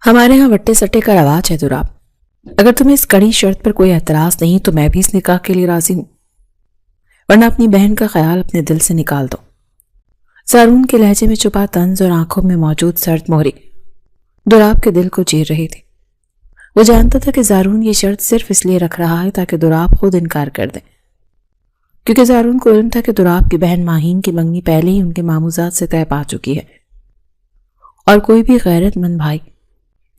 ہمارے ہاں وٹے سٹے کا رواج ہے دوراب۔ اگر تمہیں اس کڑی شرط پر کوئی اعتراض نہیں تو میں بھی اس نکاح کے لیے راضی ہوں، ورنہ اپنی بہن کا خیال اپنے دل سے نکال دو۔ زارون کے لہجے میں چھپا طنز اور آنکھوں میں موجود سرد مہری دوراب کے دل کو چیر رہی تھی۔ وہ جانتا تھا کہ زارون یہ شرط صرف اس لیے رکھ رہا ہے تاکہ دوراب خود انکار کر دے، کیونکہ زارون کو علم تھا کہ دوراب کی بہن ماہین کی منگنی پہلے ہی ان کے ماموزات سے طے پا چکی ہے، اور کوئی بھی غیرت مند بھائی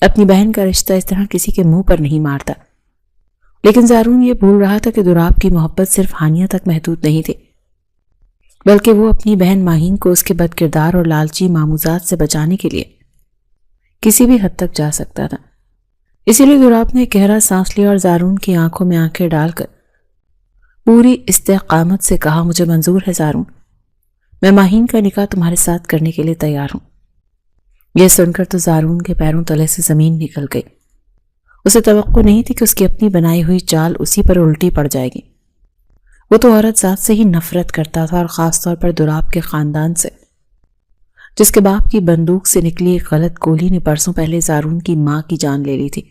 اپنی بہن کا رشتہ اس طرح کسی کے منہ پر نہیں مارتا۔ لیکن زارون یہ بھول رہا تھا کہ دوراب کی محبت صرف ہانیہ تک محدود نہیں تھی، بلکہ وہ اپنی بہن ماہین کو اس کے بد کردار اور لالچی ماموزات سے بچانے کے لیے کسی بھی حد تک جا سکتا تھا۔ اسی لیے دوراب نے گہرا سانس لیا اور زارون کی آنکھوں میں آنکھیں ڈال کر پوری استقامت سے کہا، مجھے منظور ہے زارون، میں ماہین کا نکاح تمہارے ساتھ کرنے کے لیے تیار ہوں۔ یہ سن کر تو زارون کے پیروں تلے سے زمین نکل گئی۔ اسے توقع نہیں تھی کہ اس کی اپنی بنائی ہوئی چال اسی پر الٹی پڑ جائے گی۔ وہ تو عورت ذات سے ہی نفرت کرتا تھا، اور خاص طور پر دوراب کے خاندان سے، جس کے باپ کی بندوق سے نکلی ایک غلط گولی نے برسوں پہلے زارون کی ماں کی جان لے لی تھی۔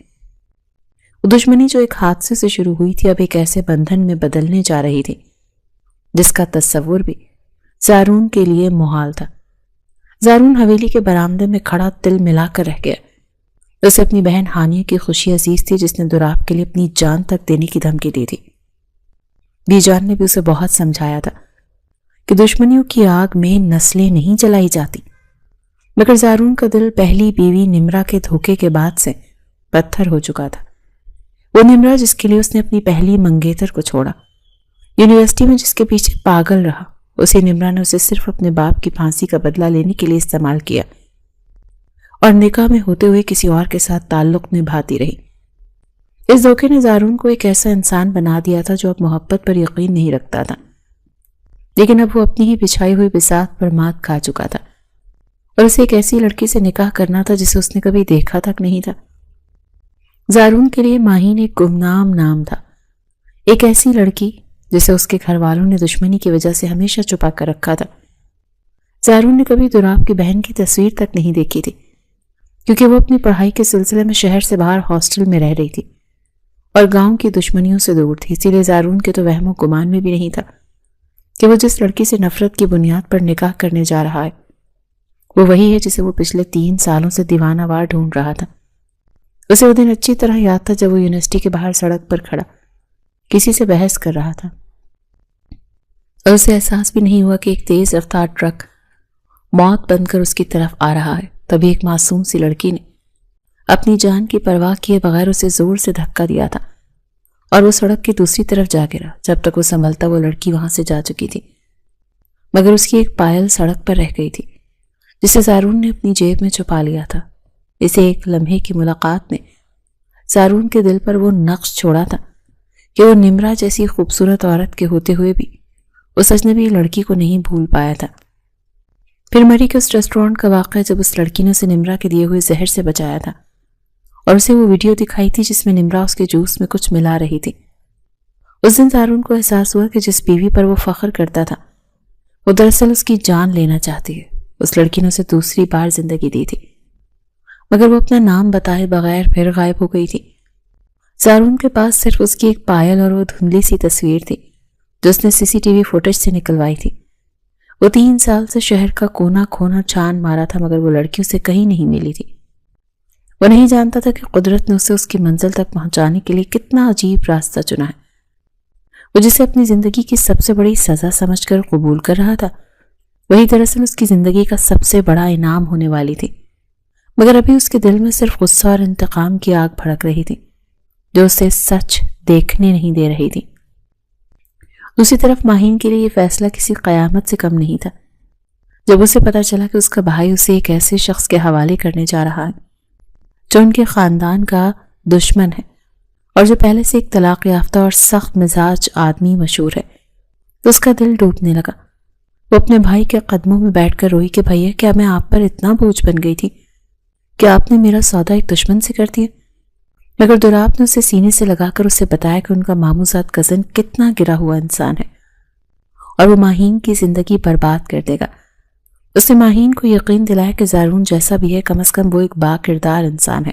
وہ دشمنی جو ایک حادثے سے شروع ہوئی تھی اب ایک ایسے بندھن میں بدلنے جا رہی تھی جس کا تصور بھی زارون کے لیے محال تھا۔ زارون حویلی کے برآمدے میں کھڑا دل ملا کر رہ گیا۔ اسے اپنی بہن ہانیہ کی خوشی عزیز تھی، جس نے دوراب کے لیے اپنی جان تک دینے کی دھمکی دی تھی۔ بی جان نے بھی اسے بہت سمجھایا تھا کہ دشمنیوں کی آگ میں نسلیں نہیں جلائی جاتی، مگر زارون کا دل پہلی بیوی نمرا کے دھوکے کے بعد سے پتھر ہو چکا تھا۔ وہ نمرا جس کے لیے اس نے اپنی پہلی منگیتر کو چھوڑا، یونیورسٹی میں جس کے پیچھے پاگل رہا، اسی نمرا نے اسے صرف اپنے باپ کی پھانسی کا بدلہ لینے کے لیے استعمال کیا، اور نکاح میں ہوتے ہوئے کسی اور کے ساتھ تعلق نبھاتی رہی۔ اس دھوکے نے زارون کو ایک ایسا انسان بنا دیا تھا جو اب محبت پر یقین نہیں رکھتا تھا، لیکن اب وہ اپنی ہی بچھائی ہوئی بساط پر مات کھا چکا تھا، اور اسے ایک ایسی لڑکی سے نکاح کرنا تھا جسے اس نے کبھی دیکھا تک نہیں تھا۔ زارون کے لیے ماہین ایک گمنام نام تھا، ایک ایسی لڑکی جسے اس کے گھر والوں نے دشمنی کی وجہ سے ہمیشہ چھپا کر رکھا تھا۔ زارون نے کبھی دوراب کی بہن کی تصویر تک نہیں دیکھی تھی، کیونکہ وہ اپنی پڑھائی کے سلسلے میں شہر سے باہر ہاسٹل میں رہ رہی تھی اور گاؤں کی دشمنیوں سے دور تھی۔ اسی لیے زارون کے تو وہم و گمان میں بھی نہیں تھا کہ وہ جس لڑکی سے نفرت کی بنیاد پر نکاح کرنے جا رہا ہے وہ وہی ہے جسے وہ پچھلے 3 سالوں سے دیوانہ وار ڈھونڈ رہا تھا۔ اسے وہ دن اچھی طرح یاد تھا جب وہ یونیورسٹی کے باہر سڑک پر کھڑا کسی سے بحث کر رہا تھا، اور اسے احساس بھی نہیں ہوا کہ ایک تیز رفتار ٹرک موت بن کر اس کی طرف آ رہا ہے۔ تبھی ایک معصوم سی لڑکی نے اپنی جان کی پرواہ کیے بغیر اسے زور سے دھکا دیا تھا، اور وہ سڑک کی دوسری طرف جا گرا۔ جب تک وہ سنبھلتا وہ لڑکی وہاں سے جا چکی تھی، مگر اس کی ایک پائل سڑک پر رہ گئی تھی جسے زارون نے اپنی جیب میں چھپا لیا تھا۔ اسے ایک لمحے کی ملاقات نے زارون کے دل پر وہ نقش چھوڑا تھا کہ وہ نمرا جیسی خوبصورت عورت کے ہوتے ہوئے بھی اس اجنبی لڑکی کو نہیں بھول پایا تھا۔ پھر مری کے اس ریسٹورینٹ کا واقعہ جب اس لڑکی نے اسے نمرا کے دیے ہوئے زہر سے بچایا تھا، اور اسے وہ ویڈیو دکھائی تھی جس میں نمرا اس کے جوس میں کچھ ملا رہی تھی۔ اس دن زارون کو احساس ہوا کہ جس بیوی پر وہ فخر کرتا تھا وہ دراصل اس کی جان لینا چاہتی ہے۔ اس لڑکی نے اسے دوسری بار زندگی دی تھی، مگر وہ اپنا نام بتائے بغیر پھر غائب ہو گئی تھی۔ زارون کے پاس صرف اس کی ایک پائل اور وہ دھندلی سی تصویر تھی جو اس نے CCTV فوٹیج سے نکلوائی تھی۔ وہ 3 سال سے شہر کا کونا کھونا چھان مارا تھا، مگر وہ لڑکی اسے کہیں نہیں ملی تھی۔ وہ نہیں جانتا تھا کہ قدرت نے اسے اس کی منزل تک پہنچانے کے لیے کتنا عجیب راستہ چنا ہے۔ وہ جسے اپنی زندگی کی سب سے بڑی سزا سمجھ کر قبول کر رہا تھا، وہی دراصل اس کی زندگی کا سب سے بڑا انعام ہونے والی تھی، مگر ابھی اس کے دل میں صرف غصہ اور انتقام کی آگ بھڑک رہی تھی جو اسے سچ دیکھنے نہیں دے رہی تھی۔ دوسری طرف ماہین کے لیے یہ فیصلہ کسی قیامت سے کم نہیں تھا جب اسے پتا چلا کہ اس کا بھائی اسے ایک ایسے شخص کے حوالے کرنے جا رہا ہے جو ان کے خاندان کا دشمن ہے، اور جو پہلے سے ایک طلاق یافتہ اور سخت مزاج آدمی مشہور ہے۔ تو اس کا دل ڈوبنے لگا۔ وہ اپنے بھائی کے قدموں میں بیٹھ کر روئی کہ بھیا کیا میں آپ پر اتنا بوجھ بن گئی تھی کہ آپ نے میرا سودا ایک دشمن سے کر دیا؟ مگر دوراب نے اسے سینے سے لگا کر اسے بتایا کہ ان کا ماموزاد کزن کتنا گرا ہوا انسان ہے اور وہ ماہین کی زندگی برباد کر دے گا۔ اس نے ماہین کو یقین دلایا کہ زارون جیسا بھی ہے کم از کم وہ ایک با کردار انسان ہے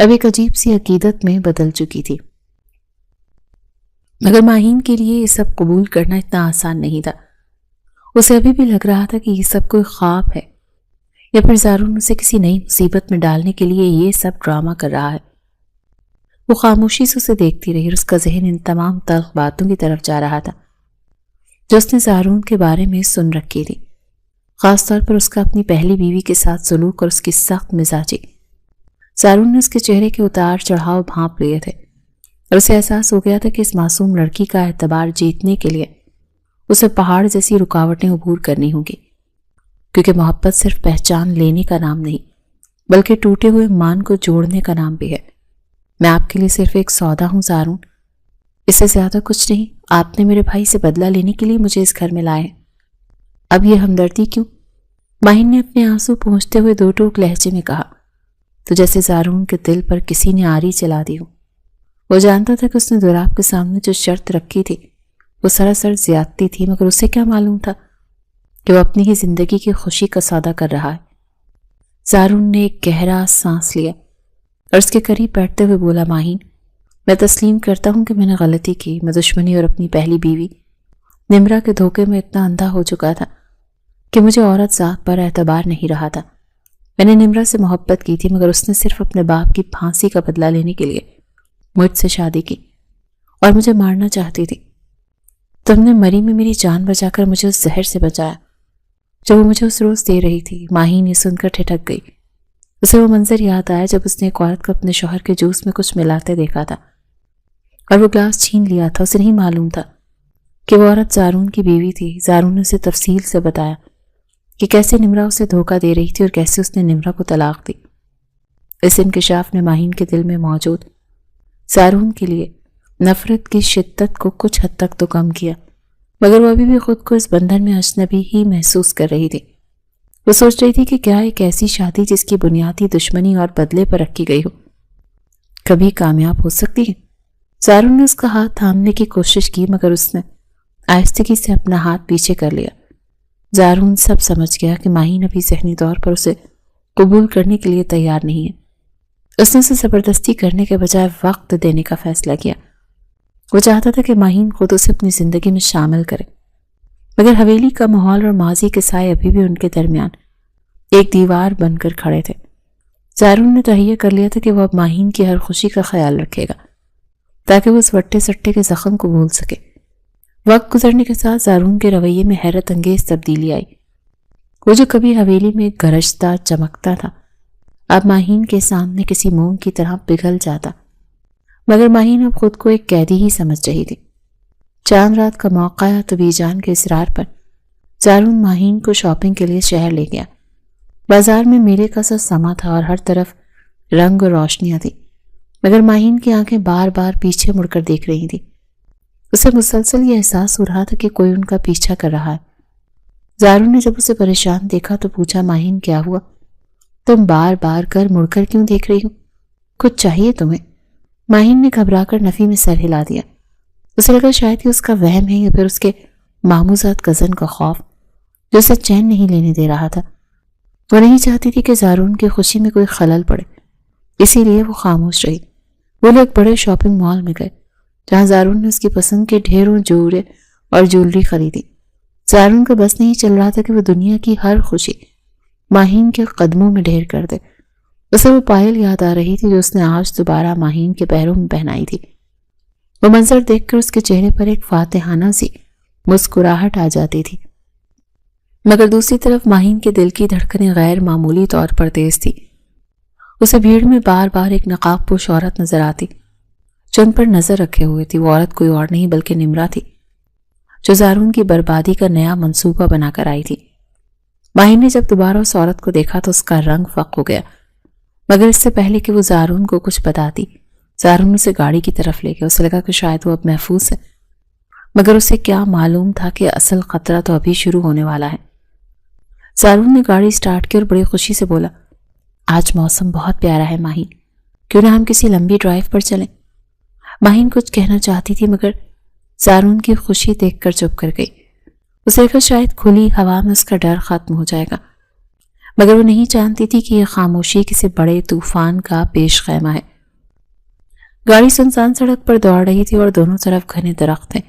اب ایک عجیب سی عقیدت میں بدل چکی تھی، مگر ماہین کے لیے یہ سب قبول کرنا اتنا آسان نہیں تھا۔ اسے ابھی بھی لگ رہا تھا کہ یہ سب کوئی خواب ہے، یا پھر زارون اسے کسی نئی مصیبت میں ڈالنے کے لیے یہ سب ڈرامہ کر رہا ہے۔ وہ خاموشی سے اسے دیکھتی رہی اور اس کا ذہن ان تمام تلخ باتوں کی طرف جا رہا تھا جو اس نے زارون کے بارے میں سن رکھی تھی، خاص طور پر اس کا اپنی پہلی بیوی کے ساتھ سلوک اور اس کی سخت مزاجی۔ زارون نے اس کے چہرے کے اتار چڑھاؤ بھانپ لیے تھے اور اسے احساس ہو گیا تھا کہ اس معصوم لڑکی کا اعتبار جیتنے کے لیے اسے پہاڑ جیسی رکاوٹیں عبور کرنی ہوں گی، کیونکہ محبت صرف پہچان لینے کا نام نہیں بلکہ ٹوٹے ہوئے مان کو جوڑنے کا نام بھی ہے۔ میں آپ کے لیے صرف ایک سودا ہوں زارون، اس سے زیادہ کچھ نہیں۔ آپ نے میرے بھائی سے بدلہ لینے کے لیے مجھے اس گھر میں لائے ہیں، اب یہ ہمدردی کیوں؟ ماہین نے اپنے آنسو پہنچتے ہوئے دو ٹوک لہجے میں کہا، تو جیسے زارون کے دل پر کسی نے آری چلا دی ہو۔ وہ جانتا تھا کہ اس نے دوراب کے سامنے جو شرط رکھی تھی وہ سراسر زیادتی تھی، مگر اسے کیا معلوم تھا کہ وہ اپنی ہی زندگی کی خوشی کا سودا کر رہا ہے۔ زارون نے ایک گہرا سانس لیا اور اس کے قریب بیٹھتے ہوئے بولا، ماہین، میں تسلیم کرتا ہوں کہ میں نے غلطی کی۔ میں دشمنی اور اپنی پہلی بیوی نمرا کے دھوکے میں اتنا اندھا ہو چکا تھا کہ مجھے عورت ذات پر اعتبار نہیں رہا تھا۔ میں نے نمرا سے محبت کی تھی، مگر اس نے صرف اپنے باپ کی پھانسی کا بدلہ لینے کے لیے مجھ سے شادی کی اور مجھے مارنا چاہتی تھی۔ تم نے مری میں میری جان بچا کر مجھے اس زہر سے بچایا جب وہ مجھے اس روز دے رہی تھی۔ ماہین یہ سن کر ٹھٹک گئی۔ اسے وہ منظر یاد آیا جب اس نے ایک عورت کو اپنے شوہر کے جوس میں کچھ ملاتے دیکھا تھا اور وہ گلاس چھین لیا تھا۔ اسے نہیں معلوم تھا کہ وہ عورت زارون کی بیوی تھی۔ زارون نے اسے تفصیل سے بتایا کہ کیسے نمرا اسے دھوکہ دے رہی تھی اور کیسے اس نے نمرا کو طلاق دی۔ اس انکشاف نے ماہین کے دل میں موجود زارون کے لیے نفرت کی شدت کو کچھ حد تک تو کم کیا، مگر وہ ابھی بھی خود کو اس بندھن میں اجنبی ہی محسوس کر رہی تھی۔ وہ سوچ رہی تھی کہ کیا ایک ایسی شادی جس کی بنیادی دشمنی اور بدلے پر رکھی گئی ہو کبھی کامیاب ہو سکتی ہے؟ زارون نے اس کا ہاتھ تھامنے کی کوشش کی، مگر اس نے آہستگی سے اپنا ہاتھ پیچھے کر لیا۔ زارون سب سمجھ گیا کہ ماہین ابھی ذہنی طور پر اسے قبول کرنے کے لیے تیار نہیں ہے۔ اس نے اسے زبردستی کرنے کے بجائے وقت دینے کا فیصلہ کیا۔ وہ چاہتا تھا کہ ماہین خود اسے اپنی زندگی میں شامل کرے، مگر حویلی کا ماحول اور ماضی کے سائے ابھی بھی ان کے درمیان ایک دیوار بن کر کھڑے تھے۔ زارون نے تہیہ کر لیا تھا کہ وہ اب ماہین کی ہر خوشی کا خیال رکھے گا تاکہ وہ اس وٹے سٹے کے زخم کو بھول سکے۔ وقت گزرنے کے ساتھ زارون کے رویے میں حیرت انگیز تبدیلی آئی۔ وہ جو کبھی حویلی میں گرجتا چمکتا تھا اب ماہین کے سامنے کسی موم کی طرح پگھل جاتا، مگر ماہین اب خود کو ایک قیدی ہی سمجھ رہی تھی۔ چاند رات کا موقع آیا تو بی جان کے اصرار پر زارون ماہین کو شاپنگ کے لیے شہر لے گیا۔ بازار میں میلے کا سا سما تھا اور ہر طرف رنگ اور روشنیاں تھی، مگر ماہین کی آنکھیں بار بار پیچھے مڑ کر دیکھ رہی تھی۔ اسے مسلسل یہ احساس ہو رہا تھا کہ کوئی ان کا پیچھا کر رہا ہے۔ زارون نے جب اسے پریشان دیکھا تو پوچھا، ماہین کیا ہوا؟ تم بار بار کر مڑ کر کیوں دیکھ رہی ہو؟ کچھ چاہیے تمہیں؟ ماہین نے گھبرا کر نفی میں سر ہلا دیا۔ اسے لگا شاید یہ اس کا وہم ہے یا پھر اس کے ماموزاد کزن کا خوف جو اسے چین نہیں لینے دے رہا تھا۔ وہ نہیں چاہتی تھی کہ زارون کی خوشی میں کوئی خلل پڑے، اسی لیے وہ خاموش رہی۔ وہ لوگ بڑے شاپنگ مال میں گئے جہاں زارون نے اس کی پسند کے ڈھیروں جوڑے اور جولری خریدی۔ زارون کا بس نہیں چل رہا تھا کہ وہ دنیا کی ہر خوشی ماہین کے قدموں میں ڈھیر کر دے۔ اسے وہ پائل یاد آ رہی تھی جو اس نے آج دوبارہ ماہین کے پیروں میں پہنائی تھی۔ وہ منظر دیکھ کر اس کے چہرے پر ایک فاتحانہ سی مسکراہٹ آ جاتی تھی، مگر دوسری طرف ماہین کے دل کی دھڑکنیں غیر معمولی طور پر تیز تھی۔ اسے بھیڑ میں بار بار ایک نقاب پوش عورت نظر آتی جو ان پر نظر رکھے ہوئے تھی۔ وہ عورت کوئی اور نہیں بلکہ نمرا تھی جو زارون کی بربادی کا نیا منصوبہ بنا کر آئی تھی۔ ماہین نے جب دوبارہ اس عورت کو دیکھا تو اس کا رنگ فق ہو گیا، مگر اس سے پہلے کہ وہ زارون کو کچھ بتاتی زارون اسے گاڑی کی طرف لے گیا۔ اسے لگا کہ شاید وہ اب محفوظ ہے، مگر اسے کیا معلوم تھا کہ اصل خطرہ تو ابھی شروع ہونے والا ہے۔ زارون نے گاڑی سٹارٹ کی اور بڑی خوشی سے بولا، آج موسم بہت پیارا ہے ماہین، کیوں نہ ہم کسی لمبی ڈرائیو پر چلیں؟ ماہین کچھ کہنا چاہتی تھی مگر زارون کی خوشی دیکھ کر چپ کر گئی۔ اسے لگا شاید کھلی ہوا میں اس کا ڈر ختم ہو جائے گا، مگر وہ نہیں جانتی تھی کہ یہ خاموشی کسی بڑے طوفان کا پیش خیمہ ہے۔ گاڑی سنسان سڑک پر دوڑ رہی تھی اور دونوں طرف گھنے درخت تھے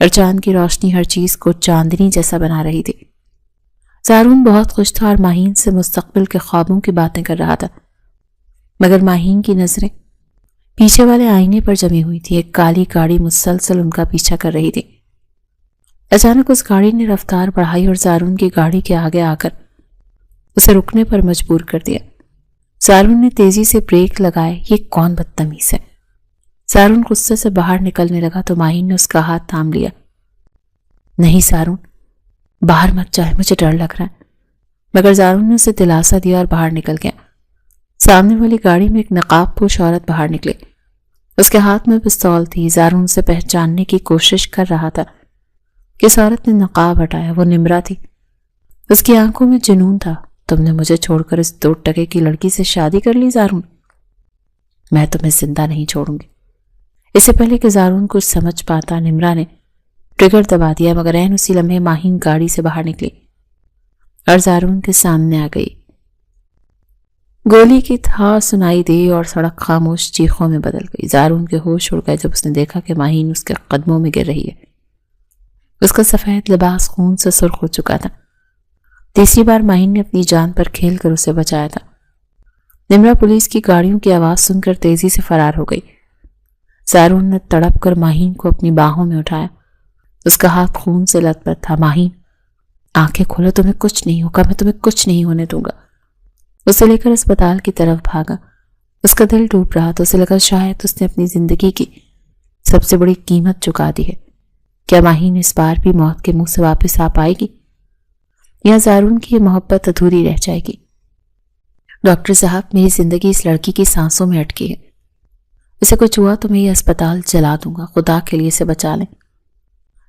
اور چاند کی روشنی ہر چیز کو چاندنی جیسا بنا رہی تھی۔ زارون بہت خوش تھا اور ماہین سے مستقبل کے خوابوں کی باتیں کر رہا تھا، مگر ماہین کی نظریں پیچھے والے آئینے پر جمی ہوئی تھی۔ ایک کالی گاڑی مسلسل ان کا پیچھا کر رہی تھی۔ اچانک اس گاڑی نے رفتار بڑھائی اور زارون کی گاڑی کے آگے آ کر اسے رکنے پر مجبور کر دیا۔ زارون نے تیزی سے بریک لگائے۔ یہ کون بدتمیز ہے؟ زارون غصے سے باہر نکلنے لگا تو ماہین نے اس کا ہاتھ تھام لیا۔ نہیں زارون، باہر مت جائے، مجھے ڈر لگ رہا ہے۔ مگر زارون نے اسے دلاسا دیا اور باہر نکل گیا۔ سامنے والی گاڑی میں ایک نقاب پوش عورت باہر نکلی۔ اس کے ہاتھ میں پستول تھی۔ زارون سے پہچاننے کی کوشش کر رہا تھا کہ اس عورت نے نقاب ہٹایا۔ وہ نمرا تھی۔ اس کی آنکھوں میں جنون تھا۔ تم نے مجھے چھوڑ کر اس 2 ٹکے کی لڑکی سے شادی کر لی زارون؟ میں تمہیں زندہ نہیں چھوڑوں گی۔ اس سے پہلے کہ زارون کچھ سمجھ پاتا، نمرا نے ٹریگر دبا دیا، مگر عین اسی لمحے ماہین گاڑی سے باہر نکلی اور زارون کے سامنے آ گئی۔ گولی کی تھا سنائی دی اور سڑک خاموش چیخوں میں بدل گئی۔ زارون کے ہوش اڑ گئے جب اس نے دیکھا کہ ماہین اس کے قدموں میں گر رہی ہے۔ اس کا سفید لباس خون سے سرخ ہو چکا تھا۔ تیسری بار ماہین نے اپنی جان پر کھیل کر اسے بچایا تھا۔ نمرا پولیس کی گاڑیوں کی آواز سن کر تیزی سے فرار ہو گئی۔ زارون نے تڑپ کر ماہین کو اپنی باہوں میں اٹھایا۔ اس کا ہاتھ خون سے لت پت تھا۔ ماہین، آنکھیں کھولو، تمہیں کچھ نہیں ہوگا، میں تمہیں کچھ نہیں ہونے دوں گا۔ اسے لے کر اسپتال کی طرف بھاگا۔ اس کا دل ڈوب رہا تھا۔ اسے لگا شاید اس نے اپنی زندگی کی سب سے بڑی قیمت چکا دی ہے۔ کیا ماہین اس بار بھی موت کے منہ سے واپس آ پائے گی یا زارون کی یہ محبت ادھوری رہ جائے گی؟ ڈاکٹر صاحب، میری زندگی اس لڑکی کی سانسوں میں اٹکی ہے۔ اسے کچھ ہوا تو میں یہ اسپتال جلا دوں گا، خدا کے لیے اسے بچا لیں۔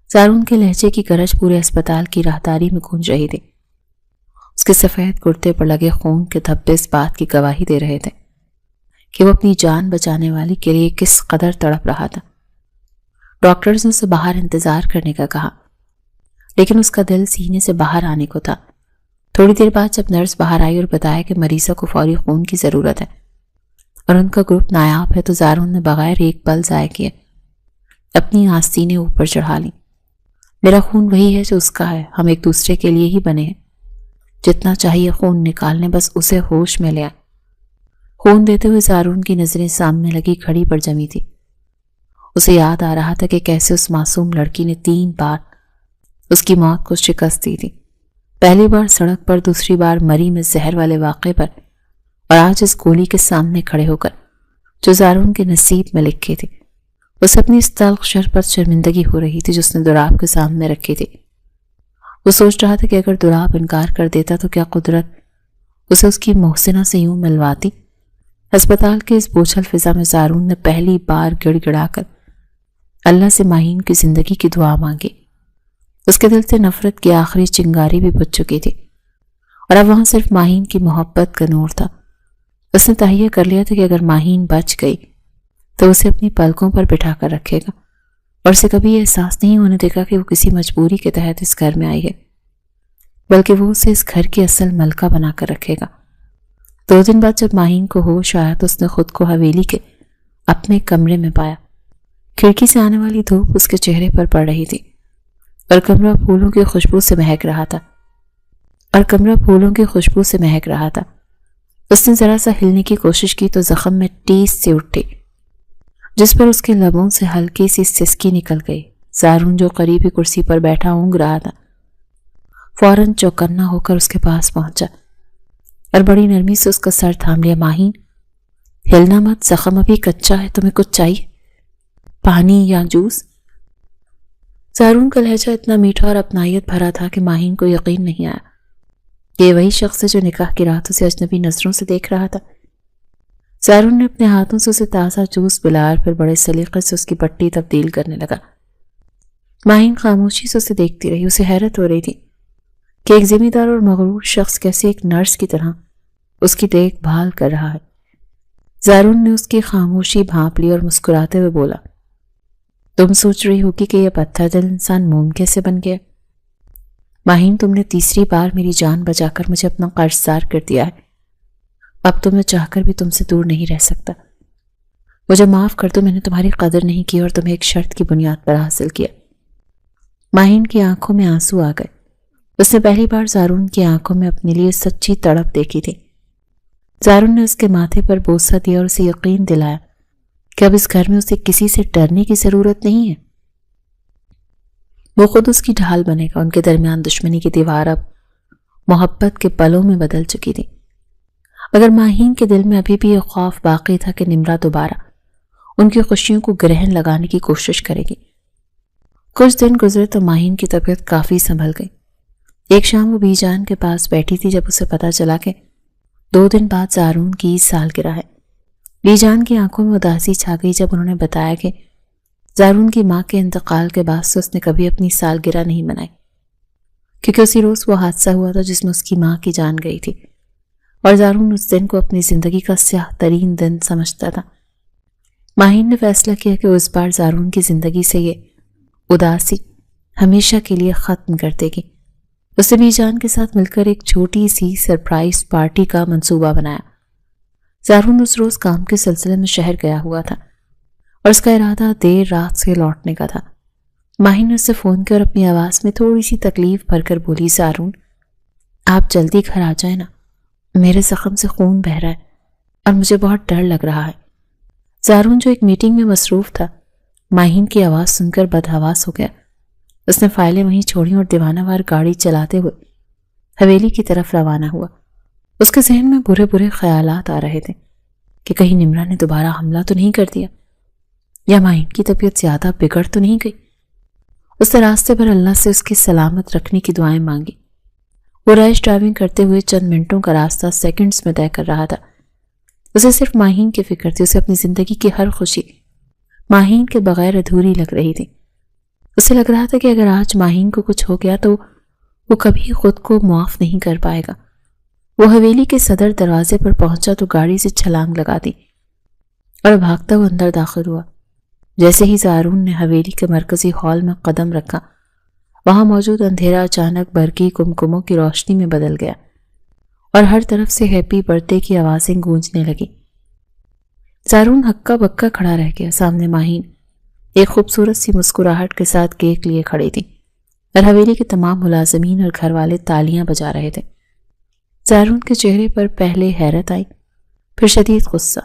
زارون کے لہجے کی گرج پورے اسپتال کی راہداری میں گونج رہی تھی۔ اس کے سفید کرتے پر لگے خون کے دھبے اس بات کی گواہی دے رہے تھے کہ وہ اپنی جان بچانے والی کے لیے کس قدر تڑپ رہا تھا۔ ڈاکٹرز نے اسے باہر انتظار کرنے کا کہا، لیکن اس کا دل سینے سے باہر آنے کو تھا۔ تھوڑی دیر بعد جب نرس باہر آئی اور بتایا کہ مریضہ کو فوری خون کی ضرورت ہے اور ان کا گروپ نایاب ہے، تو زارون نے بغیر ایک پل ضائع کیے اپنی آستینیں اوپر چڑھا لیں۔ میرا خون وہی ہے جو اس کا ہے، ہم ایک دوسرے کے لیے ہی بنے ہیں۔ جتنا چاہیے خون نکالنے، بس اسے ہوش میں لے آئے۔ خون دیتے ہوئے زارون کی نظریں سامنے لگی گھڑی پر جمی تھی۔ اسے یاد آ رہا تھا کہ کیسے اس معصوم لڑکی نے 3 بار اس کی موت کو شکست دی تھی۔ پہلی بار سڑک پر، دوسری بار مری میں زہر والے واقعے پر، اور آج اس گولی کے سامنے کھڑے ہو کر جو زارون کے نصیب میں لکھی تھی۔ اسے اپنی اس تلخ شر پر شرمندگی ہو رہی تھی جو اس نے دوراب کے سامنے رکھی تھی۔ وہ سوچ رہا تھا کہ اگر دوراب انکار کر دیتا تو کیا قدرت اسے اس کی محسنہ سے یوں ملواتی۔ ہسپتال کے اس بوجھل فضا میں زارون نے پہلی بار گڑ گڑا کر اللہ سے ماہین کی زندگی کی دعا مانگی۔ اس کے دل سے نفرت کی آخری چنگاری بھی بجھ چکی تھی اور اب وہاں صرف ماہین کی محبت کا نور تھا۔ اس نے تہیہ کر لیا تھا کہ اگر ماہین بچ گئی تو اسے اپنی پلکوں پر بٹھا کر رکھے گا اور اسے کبھی یہ احساس نہیں ہونے دے گا کہ وہ کسی مجبوری کے تحت اس گھر میں آئی ہے، بلکہ وہ اسے اس گھر کی اصل ملکہ بنا کر رکھے گا۔ 2 دن بعد جب ماہین کو ہوش آیا تو اس نے خود کو حویلی کے اپنے کمرے میں پایا۔ کھڑکی سے آنے والی دھوپ اس کے چہرے پر پڑ رہی تھی اور کمرہ پھولوں کی خوشبو سے مہک رہا تھا۔ اس نے ذرا سا ہلنے کی کوشش کی تو زخم میں ٹیس سی اٹھی جس پر اس کے لبوں سے ہلکی سی سسکی نکل گئی۔ زارون جو قریبی کرسی پر بیٹھا اونگ رہا تھا فوراً چوکنا ہو کر اس کے پاس پہنچا اور بڑی نرمی سے اس کا سر تھام لیا۔ ماہین، ہلنا مت، زخم ابھی کچا ہے، تمہیں کچھ چاہیے؟ پانی یا جوس؟ زارون کا لہجہ اتنا میٹھا اور اپنائیت بھرا تھا کہ ماہین کو یقین نہیں آیا کہ یہ وہی شخص ہے جو نکاح کی راتوں سے اجنبی نظروں سے دیکھ رہا تھا۔ زارون نے اپنے ہاتھوں سے اسے تازہ جوس پلایا اور پھر بڑے سلیقے سے اس کی پٹی تبدیل کرنے لگا۔ ماہین خاموشی سے اسے دیکھتی رہی۔ اسے حیرت ہو رہی تھی کہ ایک ذمہ دار اور مغرور شخص کیسے ایک نرس کی طرح اس کی دیکھ بھال کر رہا ہے۔ زارون نے اس کی خاموشی بھانپ لی اور مسکراتے ہوئے بولا، تم سوچ رہی ہوگی کہ یہ پتھر دل انسان موم کیسے بن گیا؟ ماہین، تم نے تیسری بار میری جان بچا کر مجھے اپنا قرضدار کر دیا ہے۔ اب تو میں چاہ کر بھی تم سے دور نہیں رہ سکتا۔ مجھے معاف کر دو، میں نے تمہاری قدر نہیں کی اور تمہیں ایک شرط کی بنیاد پر حاصل کیا۔ ماہین کی آنکھوں میں آنسو آ گئے۔ اس نے پہلی بار زارون کی آنکھوں میں اپنے لیے سچی تڑپ دیکھی تھی۔ زارون نے اس کے ماتھے پر بوسہ دیا اور اسے یقین دلایا کہ اب اس گھر میں اسے کسی سے ڈرنے کی ضرورت نہیں ہے۔ وہ خود اس کی ڈھال بنے گا۔ ان کے درمیان دشمنی کی دیوار اب محبت کے پلوں میں بدل چکی تھی، مگر ماہین کے دل میں ابھی بھی یہ خوف باقی تھا کہ نمرا دوبارہ ان کی خوشیوں کو گرہن لگانے کی کوشش کرے گی۔ کچھ دن گزرے تو ماہین کی طبیعت کافی سنبھل گئی۔ ایک شام وہ بی جان کے پاس بیٹھی تھی جب اسے پتا چلا کہ 2 دن بعد زارون کی سالگرہ ہے۔ بی جان کی آنکھوں میں اداسی چھا گئی جب انہوں نے بتایا کہ زارون کی ماں کے انتقال کے بعد سے اس نے کبھی اپنی سالگرہ نہیں منائی، کیونکہ اسی روز وہ حادثہ ہوا تھا جس میں اس کی ماں کی جان گئی تھی، اور زارون اس دن کو اپنی زندگی کا سیاہ ترین دن سمجھتا تھا۔ ماہین نے فیصلہ کیا کہ اس بار زارون کی زندگی سے یہ اداسی ہمیشہ کے لیے ختم کر دے گی۔ اس نے بی جان کے ساتھ مل کر ایک چھوٹی سی سرپرائز پارٹی کا منصوبہ بنایا۔ زارون اس روز کام کے سلسلے میں شہر گیا ہوا تھا اور اس کا ارادہ دیر رات سے لوٹنے کا تھا۔ ماہین نے اسے فون کیا اور اپنی آواز میں تھوڑی سی تکلیف بھر کر بولی، زارون آپ جلدی گھر آ جائیں نا، میرے زخم سے خون بہہ رہا ہے اور مجھے بہت ڈر لگ رہا ہے۔ زارون جو ایک میٹنگ میں مصروف تھا، ماہین کی آواز سن کر بدحواس ہو گیا۔ اس نے فائلیں وہیں چھوڑی اور دیوانہ وار گاڑی چلاتے ہوئے حویلی کی طرف روانہ ہوا۔ اس کے ذہن میں برے برے خیالات آ رہے تھے کہ کہیں نمرا نے دوبارہ حملہ تو نہیں کر دیا، یا ماہین کی طبیعت زیادہ بگڑ تو نہیں گئی۔ اس نے راستے پر اللہ سے اس کی سلامت رکھنے کی دعائیں مانگی۔ وہ ریش ڈرائیونگ کرتے ہوئے چند منٹوں کا راستہ سیکنڈز میں طے کر رہا تھا۔ اسے صرف ماہین کی فکر تھی۔ اسے اپنی زندگی کی ہر خوشی ماہین کے بغیر ادھوری لگ رہی تھی۔ اسے لگ رہا تھا کہ اگر آج ماہین کو کچھ ہو گیا تو وہ کبھی خود کو معاف نہیں کر پائے گا۔ وہ حویلی کے صدر دروازے پر پہنچا تو گاڑی سے چھلانگ لگا دی اور بھاگتا ہوا اندر داخل ہوا۔ جیسے ہی زارون نے حویلی کے مرکزی ہال میں قدم رکھا، وہاں موجود اندھیرا اچانک برقی کمکموں کی روشنی میں بدل گیا اور ہر طرف سے ہیپی برتھ ڈے کی آوازیں گونجنے لگی۔ زارون ہکا بکا کھڑا رہ گیا۔ سامنے ماہین ایک خوبصورت سی مسکراہٹ کے ساتھ کیک لیے کھڑی تھی اور حویلی کے تمام ملازمین اور گھر والے تالیاں بجا رہے تھے۔ زارون کے چہرے پر پہلے حیرت آئی، پھر شدید غصہ۔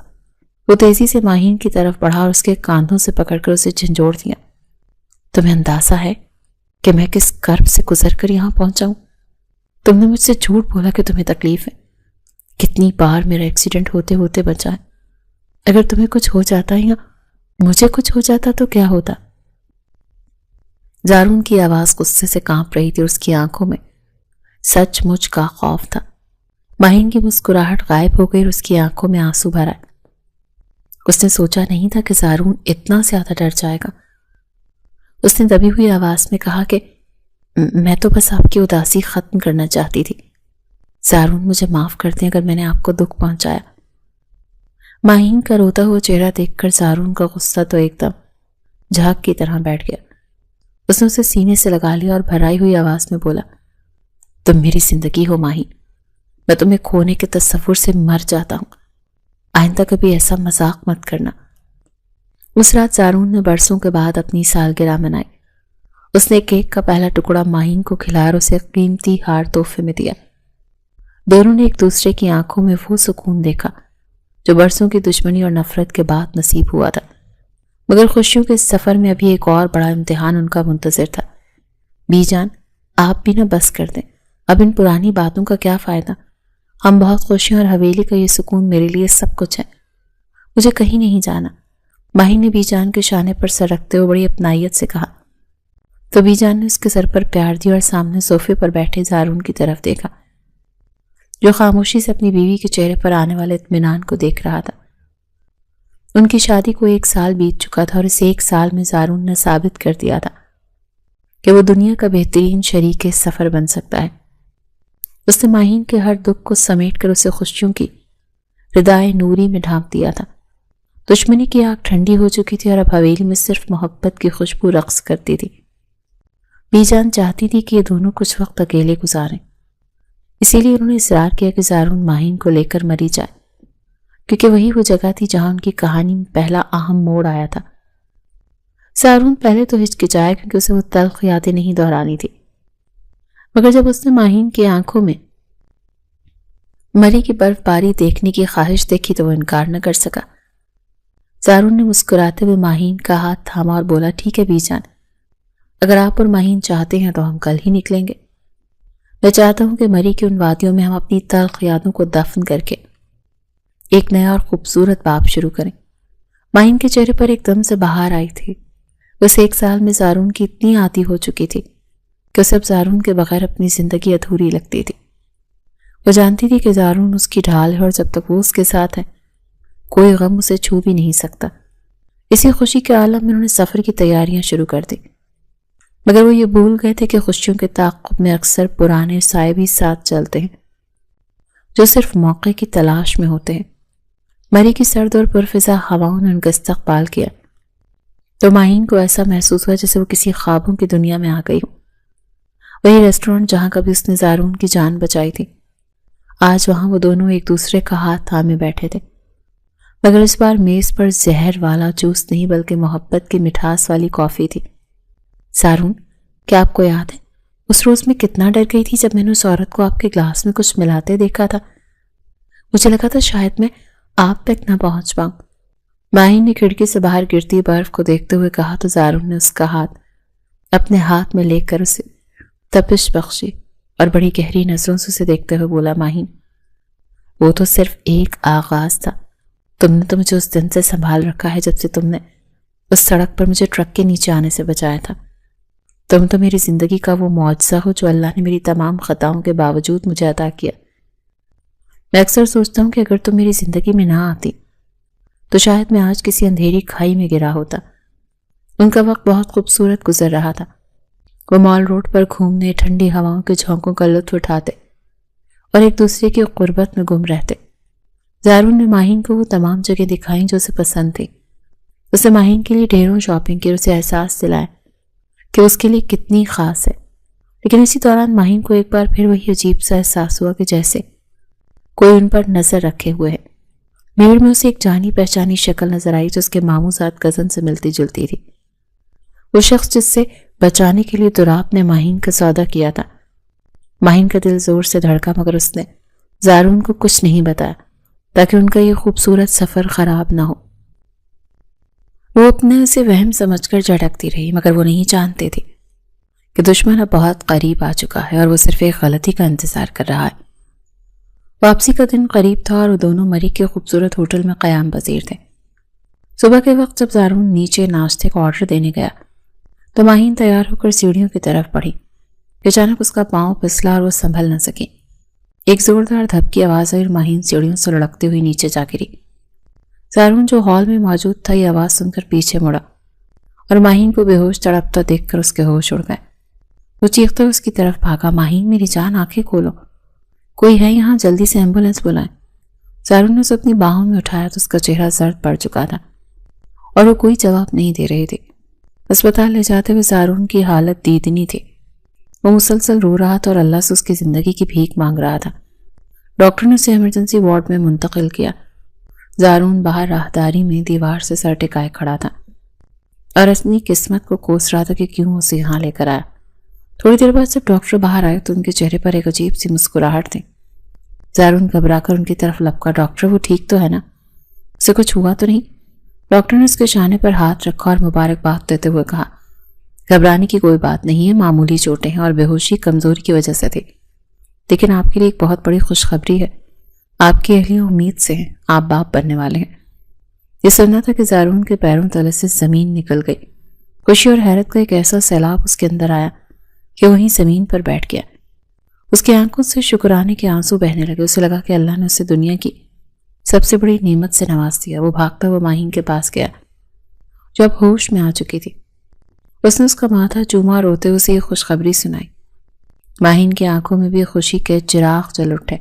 وہ تیزی سے ماہین کی طرف بڑھا اور اس کے کاندھوں سے پکڑ کر اسے جھنجھوڑ دیا۔ تمہیں اندازہ ہے کہ میں کس کرب سے گزر کر یہاں پہنچا ہوں؟ تم نے مجھ سے جھوٹ بولا کہ تمہیں تکلیف ہے۔ کتنی بار میرا ایکسیڈنٹ ہوتے ہوتے بچا ہے۔ اگر تمہیں کچھ ہو جاتا یا مجھے کچھ ہو جاتا تو کیا ہوتا؟ زارون کی آواز غصے سے کانپ رہی تھی اور اس کی آنکھوں میں سچ مچ کا خوف تھا۔ ماہین کی مسکراہٹ غائب ہو گئی اور اس کی آنکھوں میں آنسو بھر آئے۔ اس نے سوچا نہیں تھا کہ زارون اتنا زیادہ ڈر جائے گا۔ اس نے دبی ہوئی آواز میں کہا کہ میں تو بس آپ کی اداسی ختم کرنا چاہتی تھی۔ زارون مجھے معاف کر دیں اگر میں نے آپ کو دکھ پہنچایا۔ ماہین کا روتا ہوا چہرہ دیکھ کر زارون کا غصہ تو ایک دم جھاگ کی طرح بیٹھ گیا۔ اس نے اسے سینے سے لگا لیا اور بھرائی ہوئی آواز میں بولا، تم میری زندگی ہو ماہین، میں تمہیں کھونے کے تصور سے مر جاتا ہوں۔ آئندہ کبھی ایسا مذاق مت کرنا۔ اس رات زارون نے برسوں کے بعد اپنی سالگرہ منائی۔ اس نے کیک کا پہلا ٹکڑا ماہین کو کھلایا اور اسے قیمتی ہار تحفے میں دیا۔ دونوں نے ایک دوسرے کی آنکھوں میں وہ سکون دیکھا جو برسوں کی دشمنی اور نفرت کے بعد نصیب ہوا تھا۔ مگر خوشیوں کے اس سفر میں ابھی ایک اور بڑا امتحان ان کا منتظر تھا۔ بی جان، آپ بھی نہ بس کر دیں، اب ان پرانی باتوں کا کیا فائدہ؟ ہم بہت خوش ہیں اور حویلی کا یہ سکون میرے لیے سب کچھ ہے۔ مجھے کہیں نہیں جانا۔ ماہین نے بی جان کے شانے پر سر رکھتے ہوئے بڑی اپنائیت سے کہا تو بی جان نے اس کے سر پر پیار دیا اور سامنے صوفے پر بیٹھے زارون کی طرف دیکھا جو خاموشی سے اپنی بیوی کے چہرے پر آنے والے اطمینان کو دیکھ رہا تھا۔ ان کی شادی کو 1 سال بیت چکا تھا اور اس 1 سال میں زارون نے ثابت کر دیا تھا کہ وہ دنیا کا بہترین شریک سفر بن سکتا ہے۔ اس نے ماہین کے ہر دکھ کو سمیٹ کر اسے خوشیوں کی ردائے نوری میں ڈھانپ دیا تھا۔ دشمنی کی آگ ٹھنڈی ہو چکی تھی اور اب حویلی میں صرف محبت کی خوشبو رقص کرتی تھی۔ بی جان چاہتی تھی کہ یہ دونوں کچھ وقت اکیلے گزاریں، اسی لیے انہوں نے اصرار کیا کہ زارون ماہین کو لے کر مری جائے کیونکہ وہی وہ جگہ تھی جہاں ان کی کہانی میں پہلا اہم موڑ آیا تھا۔ سارون پہلے تو ہچکچایا کیونکہ اسے وہ تلخ یادیں نہیں دہرانی تھی، مگر جب اس نے ماہین کی آنکھوں میں مری کی برف باری دیکھنے کی خواہش دیکھی تو وہ انکار نہ کر سکا۔ سارون نے مسکراتے ہوئے ماہین کا ہاتھ تھاما اور بولا، ٹھیک ہے بی جان، اگر آپ اور ماہین چاہتے ہیں تو ہم کل ہی نکلیں گے۔ میں چاہتا ہوں کہ مری کی ان وادیوں میں ہم اپنی تلخ یادوں کو دفن کر کے ایک نیا اور خوبصورت باب شروع کریں۔ ماہین کے چہرے پر ایک دم سے بہار آئی تھی۔ بس 1 سال میں زارون کی اتنی عادی ہو چکی تھی کہ اسے اب زارون کے بغیر اپنی زندگی ادھوری لگتی تھی۔ وہ جانتی تھی کہ زارون اس کی ڈھال ہے اور جب تک وہ اس کے ساتھ ہے کوئی غم اسے چھو بھی نہیں سکتا۔ اسی خوشی کے عالم میں انہوں نے سفر کی تیاریاں شروع کر دی، مگر وہ یہ بھول گئے تھے کہ خوشیوں کے تعاقب میں اکثر پرانے سائے بھی ساتھ چلتے ہیں جو صرف موقع کی تلاش میں ہوتے ہیں۔ مری کی سرد اور پرفضا ہواؤں نے ان کا استقبال کیا تو ماہین کو ایسا محسوس ہوا جیسے وہ کسی خوابوں کی دنیا میں آ گئی ہو۔ وہی ریسٹورنٹ جہاں کبھی اس نے زارون کی جان بچائی تھی، آج وہاں وہ دونوں ایک دوسرے کا ہاتھ تھامے بیٹھے تھے، مگر اس بار میز پر زہر والا جوس نہیں بلکہ محبت کی مٹھاس والی کافی تھی۔ سارون، کیا آپ کو یاد ہے اس روز میں کتنا ڈر گئی تھی جب میں نے اس عورت کو آپ کے گلاس میں کچھ ملاتے دیکھا تھا؟ مجھے لگا تھا شاید میں آپ تک نہ پہنچ پاؤں۔ ماہین نے کھڑکی سے باہر گرتی برف کو دیکھتے ہوئے کہا تو زارون نے اس کا ہاتھ اپنے ہاتھ میں لے کر اسے تپش بخشی اور بڑی گہری نظروں سے اسے دیکھتے ہوئے بولا، ماہین، وہ تو صرف ایک آغاز تھا۔ تم نے تو مجھے اس دن سے سنبھال رکھا ہے جب سے تم نے اس سڑک پر مجھے ٹرک کے نیچے آنے سے بچایا تھا۔ تم تو میری زندگی کا وہ معجزہ ہو جو اللہ نے میری تمام خطاؤں کے باوجود مجھے عطا کیا۔ میں اکثر سوچتا ہوں کہ اگر تم میری زندگی میں نہ آتی تو شاید میں آج کسی اندھیری کھائی میں گرا ہوتا۔ ان کا وقت بہت خوبصورت گزر رہا تھا۔ وہ مال روڈ پر گھومنے، ٹھنڈی ہواؤں کے جھونکوں کا لطف اٹھاتے اور ایک دوسرے کی قربت میں گم رہتے۔ زارون نے ماہین کو وہ تمام جگہ دکھائیں جو اسے پسند تھی۔ اسے ماہین کے لیے ڈھیروں شاپنگ کی اور اسے احساس دلایا کہ اس کے لیے کتنی خاص ہے، لیکن اسی دوران ماہین کو ایک بار پھر وہی عجیب سا احساس ہوا کہ جیسے کوئی ان پر نظر رکھے ہوئے ہے۔ بھیڑ میں اسے ایک جانی پہچانی شکل نظر آئی جو اس کے ماموں زاد کزن سے ملتی جلتی تھی۔ وہ شخص جس سے بچانے کے لیے دراپ نے ماہین کا سودا کیا تھا۔ ماہین کا دل زور سے دھڑکا مگر اس نے زارون کو کچھ نہیں بتایا تاکہ ان کا یہ خوبصورت سفر خراب نہ ہو۔ وہ اپنے اسے وہم سمجھ کر جھٹکتی رہی، مگر وہ نہیں جانتے تھے کہ دشمن اب بہت قریب آ چکا ہے اور وہ صرف ایک غلطی کا انتظار کر رہا ہے۔ واپسی کا دن قریب تھا اور وہ دونوں مری کے خوبصورت ہوٹل میں قیام پذیر تھے۔ صبح کے وقت جب زارون نیچے ناشتے کا آرڈر دینے گیا تو ماہین تیار ہو کر سیڑھیوں کی طرف بڑھی کہ اچانک اس کا پاؤں پھسلا اور وہ سنبھل نہ سکی۔ ایک زوردار دھب کی آواز آئی اور ماہین سیڑھیوں سے لڑکتے ہوئی نیچے جا گری۔ زارون جو ہال میں موجود تھا یہ آواز سن کر پیچھے مڑا اور ماہین کو بے ہوش تڑپتا دیکھ کر اس کے ہوش اڑ گئے۔ وہ چیختے ہوئے اس کی طرف بھاگا، ماہین میری جان آنکھیں کھولو، کوئی ہے یہاں، جلدی سے ایمبولینس بلائیں۔ زارون نے اسے اپنی باہوں میں اٹھایا تو اس کا چہرہ زرد پڑ چکا تھا اور وہ کوئی جواب نہیں دے رہی تھی۔ اسپتال لے جاتے ہوئے زارون کی حالت دیدنی تھی۔ وہ مسلسل رو رہا تھا اور اللہ سے اس کی زندگی کی بھیک مانگ رہا تھا۔ ڈاکٹر نے اسے ایمرجنسی وارڈ میں منتقل کیا۔ زارون باہر راہداری میں دیوار سے سر ٹکائے کھڑا تھا اور اپنی قسمت کو کوس رہا تھا کہ کیوں اسے یہاں لے کر آیا۔ تھوڑی دیر بعد جب ڈاکٹر باہر آئے تو ان کے چہرے پر ایک عجیب سی مسکراہٹ تھی۔ زارون گھبرا کر ان کی طرف لپکا، ڈاکٹر وہ ٹھیک تو ہے نا؟ اسے کچھ ہوا تو نہیں؟ ڈاکٹر نے اس کے شانے پر ہاتھ رکھا اور مبارکباد دیتے ہوئے کہا، گھبرانے کی کوئی بات نہیں ہے، معمولی چوٹیں ہیں اور بے ہوشی کمزوری کی وجہ سے تھی، لیکن آپ کے لیے ایک بہت بڑی خوشخبری ہے، آپ کی اہلیہ امید سے ہیں، آپ باپ بننے والے ہیں۔ یہ سننا تھا کہ زارون کے پیروں تلے سے زمین نکل گئی۔ خوشی اور حیرت کا ایک ایسا سیلاب اس کے اندر آیا کہ وہیں زمین پر بیٹھ گیا۔ اس کی آنکھوں سے شکرانے کے آنسو بہنے لگے۔ اسے لگا کہ اللہ نے اسے دنیا کی سب سے بڑی نعمت سے نواز دیا۔ وہ بھاگتا ہوا ماہین کے پاس گیا جو اب ہوش میں آ چکی تھی۔ اس نے اس کا ماتھا چوما اور روتے اسے یہ خوشخبری سنائی۔ ماہین کی آنکھوں میں بھی خوشی کے چراغ جل اٹھے۔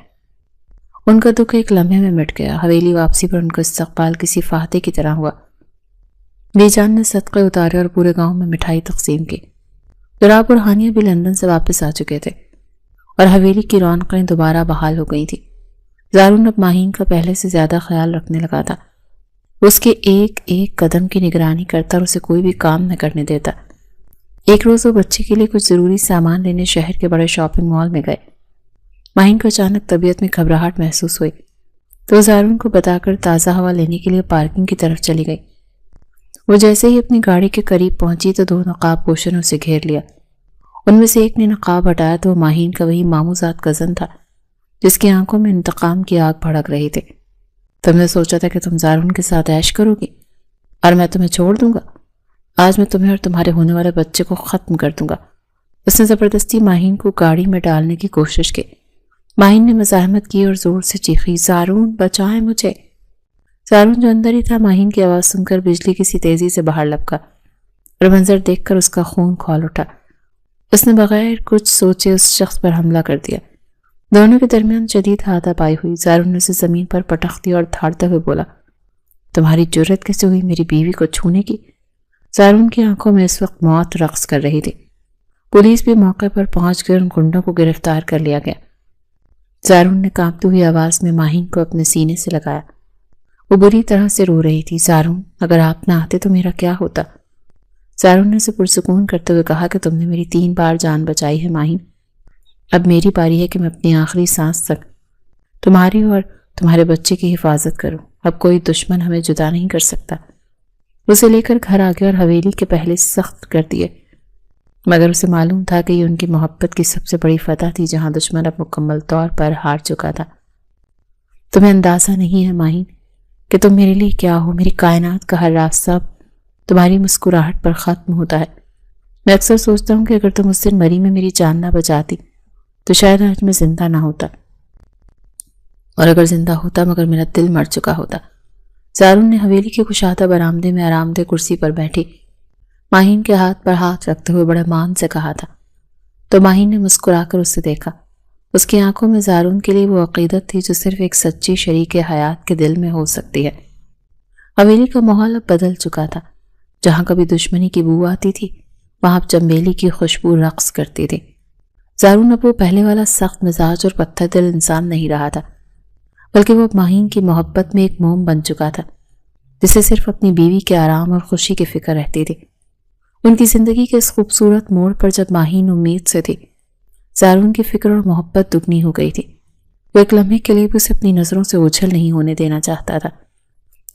ان کا دکھ ایک لمحے میں مٹ گیا۔ حویلی واپسی پر ان کا استقبال کسی فاتح کی طرح ہوا۔ بی جان نے صدقے اتارے اور پورے گاؤں میں مٹھائی تقسیم کی۔ جناب اور ہانیہ بھی لندن سے واپس آ چکے تھے اور حویلی کی رونقیں دوبارہ بحال ہو گئی تھی۔ زارون اب ماہین کا پہلے سے زیادہ خیال رکھنے لگا تھا۔ اس کے ایک ایک قدم کی نگرانی کرتا اور اسے کوئی بھی کام نہ کرنے دیتا۔ ایک روز وہ بچے کے لیے کچھ ضروری سامان لینے شہر کے بڑے شاپنگ مال میں گئے۔ ماہین کو اچانک طبیعت میں گھبراہٹ محسوس ہوئی تو زارون کو بتا کر تازہ ہوا لینے کے لیے پارکنگ کی طرف چلی گئی۔ وہ جیسے ہی اپنی گاڑی کے قریب پہنچی تو دو نقاب پوشوں نے اسے گھیر لیا۔ ان میں سے ایک نے نقاب ہٹایا تو وہ ماہین کا وہی ماموزاد کزن تھا جس کی آنکھوں میں انتقام کی آگ بھڑک رہی تھی۔ تم نے سوچا تھا کہ تم زارون کے ساتھ عیش کرو گی اور میں تمہیں چھوڑ دوں گا۔ آج میں تمہیں اور تمہارے ہونے والے بچے کو ختم کر دوں گا۔ اس نے زبردستی ماہین کو گاڑی میں ڈالنے کی کوشش کی۔ ماہین نے مزاحمت کی اور زور سے چیخی، زارون بچائیں مجھے۔ زارون جو اندر ہی تھا ماہین کی آواز سن کر بجلی کسی تیزی سے باہر لپکا اور منظر دیکھ کر اس کا خون کھول اٹھا۔ اس نے بغیر کچھ سوچے اس شخص پر حملہ کر دیا۔ دونوں کے درمیان شدید ہاتھا پائی ہوئی۔ زارون نے اسے زمین پر پٹخ دیا اور دھاڑتے ہوئے بولا، تمہاری جرت کیسے ہوئی میری بیوی کو چھونے کی؟ زارون کی آنکھوں میں اس وقت موت رقص کر رہی تھی۔ پولیس بھی موقع پر پہنچ کر ان گنڈوں کو گرفتار کر لیا گیا۔ زارون نے کانپتی ہوئی آواز میں ماہین کو اپنے سینے سے لگایا۔ وہ بری طرح سے رو رہی تھی۔ زارون، اگر آپ نہ آتے تو میرا کیا ہوتا؟ زارون نے اسے پرسکون کرتے ہوئے کہا کہ تم نے میری 3 بار جان بچائی ہے ماہین۔ اب میری باری ہے کہ میں اپنی آخری سانس تک تمہاری اور تمہارے بچے کی حفاظت کروں۔ اب کوئی دشمن ہمیں جدا نہیں کر سکتا۔ اسے لے کر گھر آ گیا اور حویلی کے پہلے سخت کر دیے، مگر اسے معلوم تھا کہ یہ ان کی محبت کی سب سے بڑی فتح تھی جہاں دشمن اب مکمل طور پر ہار چکا تھا۔ تمہیں اندازہ نہیں ہے ماہین کہ تم میرے لیے کیا ہو۔ میری کائنات کا ہر راستہ اب تمہاری مسکراہٹ پر ختم ہوتا ہے۔ میں اکثر سوچتا ہوں کہ اگر تم اس دن مری میں میری جان نہ بچاتی تو شاید آج میں زندہ نہ ہوتا، اور اگر زندہ ہوتا مگر میرا دل مر چکا ہوتا۔ زارون نے حویلی کے کشادہ برآمدے میں آرام دہ کرسی پر بیٹھی ماہین کے ہاتھ پر ہاتھ رکھتے ہوئے بڑے مان سے کہا تھا، تو ماہین نے مسکرا کر اسے دیکھا۔ اس کی آنکھوں میں زارون کے لیے وہ عقیدت تھی جو صرف ایک سچی شریک حیات کے دل میں ہو سکتی ہے۔ حویلی کا ماحول اب بدل چکا تھا۔ جہاں کبھی دشمنی کی بو آتی تھی وہاں اب چنبیلی کی خوشبو رقص کرتی تھی۔ زارون اب وہ پہلے والا سخت مزاج اور پتھر دل انسان نہیں رہا تھا، بلکہ وہ اب ماہین کی محبت میں ایک موم بن چکا تھا جسے صرف اپنی بیوی کے آرام اور خوشی کی فکر رہتی تھی۔ ان کی زندگی کے اس خوبصورت موڑ پر جب ماہین امید سے تھی، زارون کی فکر اور محبت دگنی ہو گئی تھی۔ وہ ایک لمحے کے لیے بھی اسے اپنی نظروں سے اوجھل نہیں ہونے دینا چاہتا تھا۔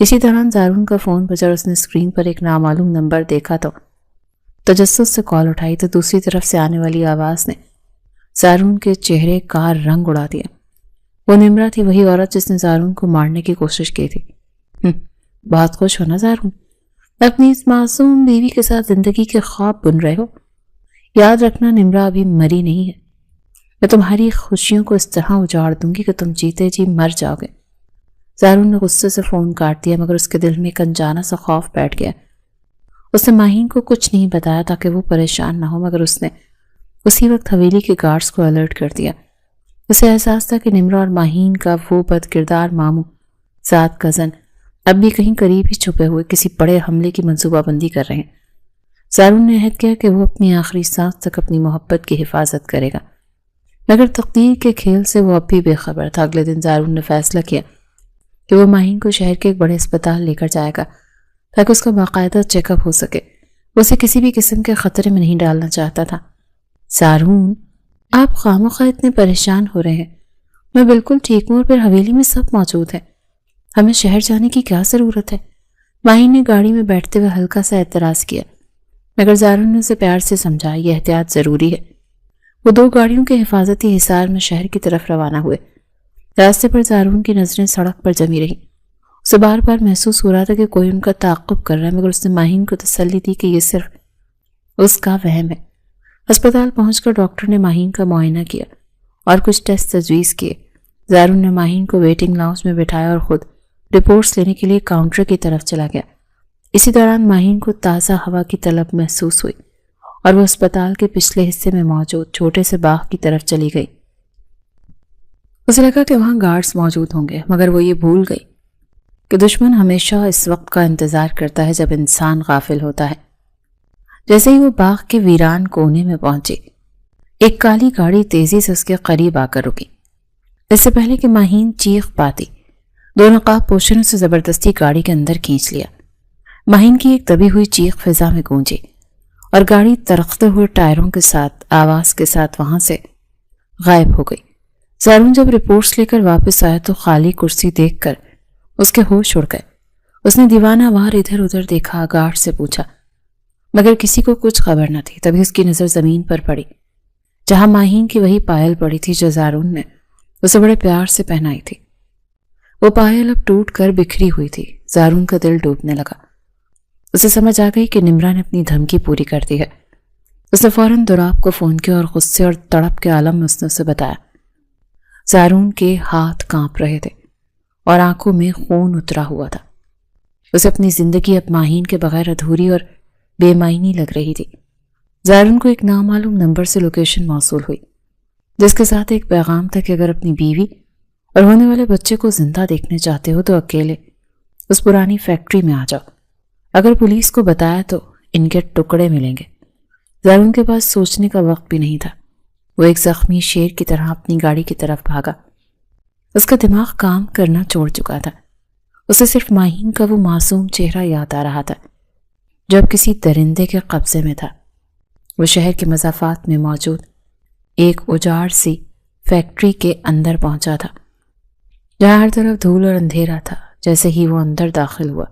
اسی دوران زارون کا فون بجا اور اس نے اسکرین پر ایک نامعلوم نمبر دیکھا تو تجسس سے کال اٹھائی تو دوسری طرف سے آنے والی آواز نے زارون کے چہرے کا رنگ اڑا دیا۔ وہ نمرا تھی، وہی عورت جس نے زارون کو مارنے کی کوشش کی تھی۔ بہت خوش ہو نا زارون، اپنی اس معصوم بیوی کے ساتھ زندگی کے خواب بن رہے ہو۔ یاد رکھنا نمرا ابھی مری نہیں ہے۔ میں تمہاری خوشیوں کو اس طرح اجاڑ دوں گی کہ تم جیتے جی مر جاؤ گے۔ زارون نے غصے سے فون کاٹ دیا مگر اس کے دل میں ایک انجانا سا خوف بیٹھ گیا۔ اس نے ماہین کو کچھ نہیں بتایا تاکہ وہ پریشان نہ ہو، مگر اس نے اسی وقت حویلی کے گارڈز کو الرٹ کر دیا۔ اسے احساس تھا کہ نمرا اور ماہین کا وہ بد کردار ماموں ذات کزن اب بھی کہیں قریب ہی چھپے ہوئے کسی بڑے حملے کی منصوبہ بندی کر رہے ہیں۔ زارون نے عہد کیا کہ وہ اپنی آخری سانس تک اپنی محبت کی حفاظت کرے گا، مگر تقدیر کے کھیل سے وہ اب بھی بے خبر تھا۔ اگلے دن زارون نے فیصلہ کیا کہ وہ ماہین کو شہر کے ایک بڑے اسپتال لے کر جائے گا تاکہ اس کا باقاعدہ چیک اپ ہو سکے۔ وہ اسے کسی بھی قسم کے خطرے میں نہیں ڈالنا چاہتا تھا۔ زارون، آپ خواہ اتنے پریشان ہو رہے ہیں۔ میں بالکل ٹھیک ہوں اور پھر حویلی میں سب موجود ہیں۔ ہمیں شہر جانے کی کیا ضرورت ہے؟ ماہین نے گاڑی میں بیٹھتے ہوئے ہلکا سا اعتراض کیا، مگر زارون نے اسے پیار سے سمجھا یہ احتیاط ضروری ہے۔ وہ 2 گاڑیوں کے حفاظتی حصار میں شہر کی طرف روانہ ہوئے۔ راستے پر زارون کی نظریں سڑک پر جمی رہیں۔ اسے بار بار محسوس ہو رہا تھا کہ کوئی ان کا تعاقب کر رہا ہے، مگر اس نے ماہین کو تسلی دی کہ یہ صرف اس کا وہم ہے۔ اسپتال پہنچ کر ڈاکٹر نے ماہین کا معائنہ کیا اور کچھ ٹیسٹ تجویز کیے۔ زارون نے ماہین کو ویٹنگ لاؤنج میں بٹھایا اور خود رپورٹس لینے کے لیے کاؤنٹر کی طرف چلا گیا۔ اسی دوران ماہین کو تازہ ہوا کی طلب محسوس ہوئی اور وہ اسپتال کے پچھلے حصے میں موجود چھوٹے سے باغ کی طرف چلی گئی۔ اسے لگا کہ وہاں گارڈز موجود ہوں گے، مگر وہ یہ بھول گئی کہ دشمن ہمیشہ اس وقت کا انتظار کرتا ہے جب انسان غافل ہوتا ہے۔ جیسے ہی وہ باغ کے ویران کونے میں پہنچی، ایک کالی گاڑی تیزی سے اس کے قریب آ کر رکی۔ اس سے پہلے کہ ماہین چیخ پاتی، دو نقاب پوشوں سے زبردستی گاڑی کے اندر کھینچ لیا۔ ماہین کی ایک دبی ہوئی چیخ فضا میں گونجی اور گاڑی ترقتے ہوئے ٹائروں کے ساتھ آواز کے ساتھ وہاں سے غائب ہو گئی۔ زارون جب رپورٹس لے کر واپس آیا تو خالی کرسی دیکھ کر اس کے ہوش اڑ گئے۔ اس نے دیوانہ وار ادھر ادھر دیکھا، گارڈ سے پوچھا، مگر کسی کو کچھ خبر نہ تھی۔ تبھی اس کی نظر زمین پر پڑی جہاں ماہین کی وہی پائل پڑی تھی جو زارون نے اسے بڑے پیار سے پہنائی تھی۔ وہ پائل اب ٹوٹ کر بکھری ہوئی تھی۔ زارون کا دل ڈوبنے لگا۔ اسے سمجھ آ گئی کہ نمرا نے اپنی دھمکی پوری کر دی ہے۔ اس نے فوراً دوراب کو فون کیا اور غصے اور تڑپ کے عالم میں اس نے اسے بتایا۔ زارون کے ہاتھ کانپ رہے تھے اور آنکھوں میں خون اترا ہوا تھا۔ اسے اپنی زندگی اب ماہین کے بغیر ادھوری اور بے معنی لگ رہی تھی۔ زارون کو ایک نامعلوم نمبر سے لوکیشن موصول ہوئی جس کے ساتھ ایک پیغام تھا کہ اگر اپنی بیوی اور ہونے والے بچے کو زندہ دیکھنے چاہتے ہو تو اکیلے اس پرانی فیکٹری میں آ جاؤ، اگر پولیس کو بتایا تو ان کے ٹکڑے ملیں گے۔ زارون کے پاس سوچنے کا وقت بھی نہیں تھا۔ وہ ایک زخمی شیر کی طرح اپنی گاڑی کی طرف بھاگا۔ اس کا دماغ کام کرنا چھوڑ چکا تھا۔ اسے صرف ماہین کا وہ معصوم چہرہ یاد آ رہا تھا جو اب کسی درندے کے قبضے میں تھا۔ وہ شہر کے مضافات میں موجود ایک اجاڑ سی فیکٹری کے اندر پہنچا تھا جہاں ہر طرف دھول اور اندھیرا تھا۔ جیسے ہی وہ اندر داخل ہوا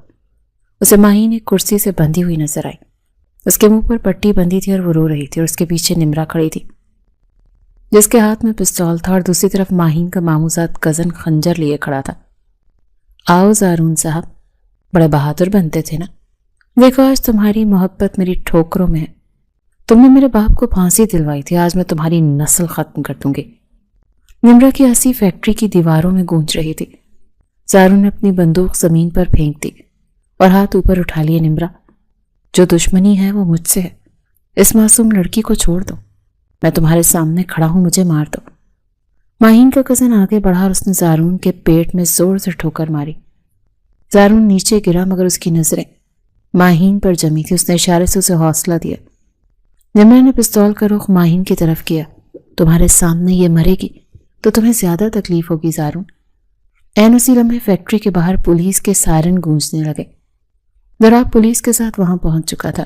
اسے ماہین ایک کرسی سے بندھی ہوئی نظر آئی۔ اس کے منہ پر پٹی بندھی تھی اور وہ رو رہی تھی، اور اس کے پیچھے نمرا کھڑی تھی جس کے ہاتھ میں پستول تھا، اور دوسری طرف ماہین کا ماموزاد کزن خنجر لیے کھڑا تھا۔ آؤ زارون صاحب، بڑے بہادر بنتے تھے نا۔ دیکھو آج تمہاری محبت میری ٹھوکروں میں ہے۔ تم نے میرے باپ کو پھانسی دلوائی تھی، آج میں تمہاری نسل ختم کر دوں گی۔ نمرا کی ہنسی فیکٹری کی دیواروں میں گونج رہی تھی۔ زارون نے اپنی بندوق زمین پر پھینک دی اور ہاتھ اوپر اٹھا لیے۔ نمرا، جو دشمنی ہے وہ مجھ سے ہے۔ اس معصوم لڑکی کو چھوڑ دو، میں تمہارے سامنے کھڑا ہوں، مجھے مار دو۔ ماہین کا کزن آگے بڑھا اور اس نے زارون کے پیٹ میں زور سے ٹھوکر ماری۔ زارون نیچے گرا مگر اس کی نظریں ماہین پر جمی تھی۔ اس نے اشارے سے اسے حوصلہ دیا۔ نمرا نے پستول کا رخ ماہین کی طرف کیا۔ تمہارے سامنے یہ مرے گی تو تمہیں زیادہ تکلیف ہوگی زارون۔ عین اسی لمحے فیکٹری کے باہر پولیس کے سائرن گونجنے لگے۔ دوراب پولیس کے ساتھ وہاں پہنچ چکا تھا۔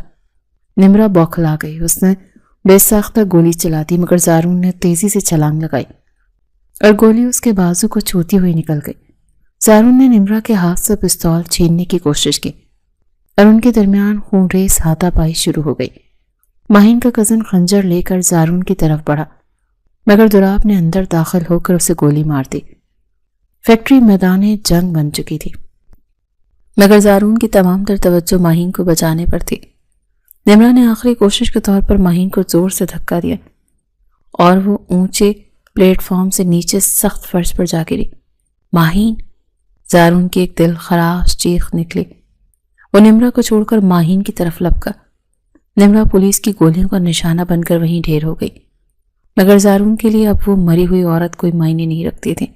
نمرا بوکھلا گئی۔ اس نے بے ساختہ گولی چلا دی مگر زارون نے تیزی سے چھلانگ لگائی اور گولی اس کے بازو کو چھوتی ہوئی نکل گئی۔ زارون نے نمرا کے ہاتھ سے پستول چھیننے کی کوشش کی اور ان کے درمیان خون ریز ہاتھا پائی شروع ہو گئی۔ ماہین کا کزن خنجر لے کر زارون کی طرف بڑھا مگر دوراب نے اندر داخل ہو کر اسے گولی مار دی۔ فیکٹری میدان جنگ بن چکی تھی مگر زارون کی تمام تر توجہ ماہین کو بچانے پر تھی۔ نمرا نے آخری کوشش کے طور پر ماہین کو زور سے دھکا دیا اور وہ اونچے پلیٹ فارم سے نیچے سخت فرش پر جا گری۔ ماہین! زارون کی ایک دل خراش چیخ نکلی۔ وہ نمرا کو چھوڑ کر ماہین کی طرف لپکا۔ نمرا پولیس کی گولیوں کا نشانہ بن کر وہیں ڈھیر ہو گئی مگر زارون کے لیے اب وہ مری ہوئی عورت کوئی معنی نہیں رکھتی تھی۔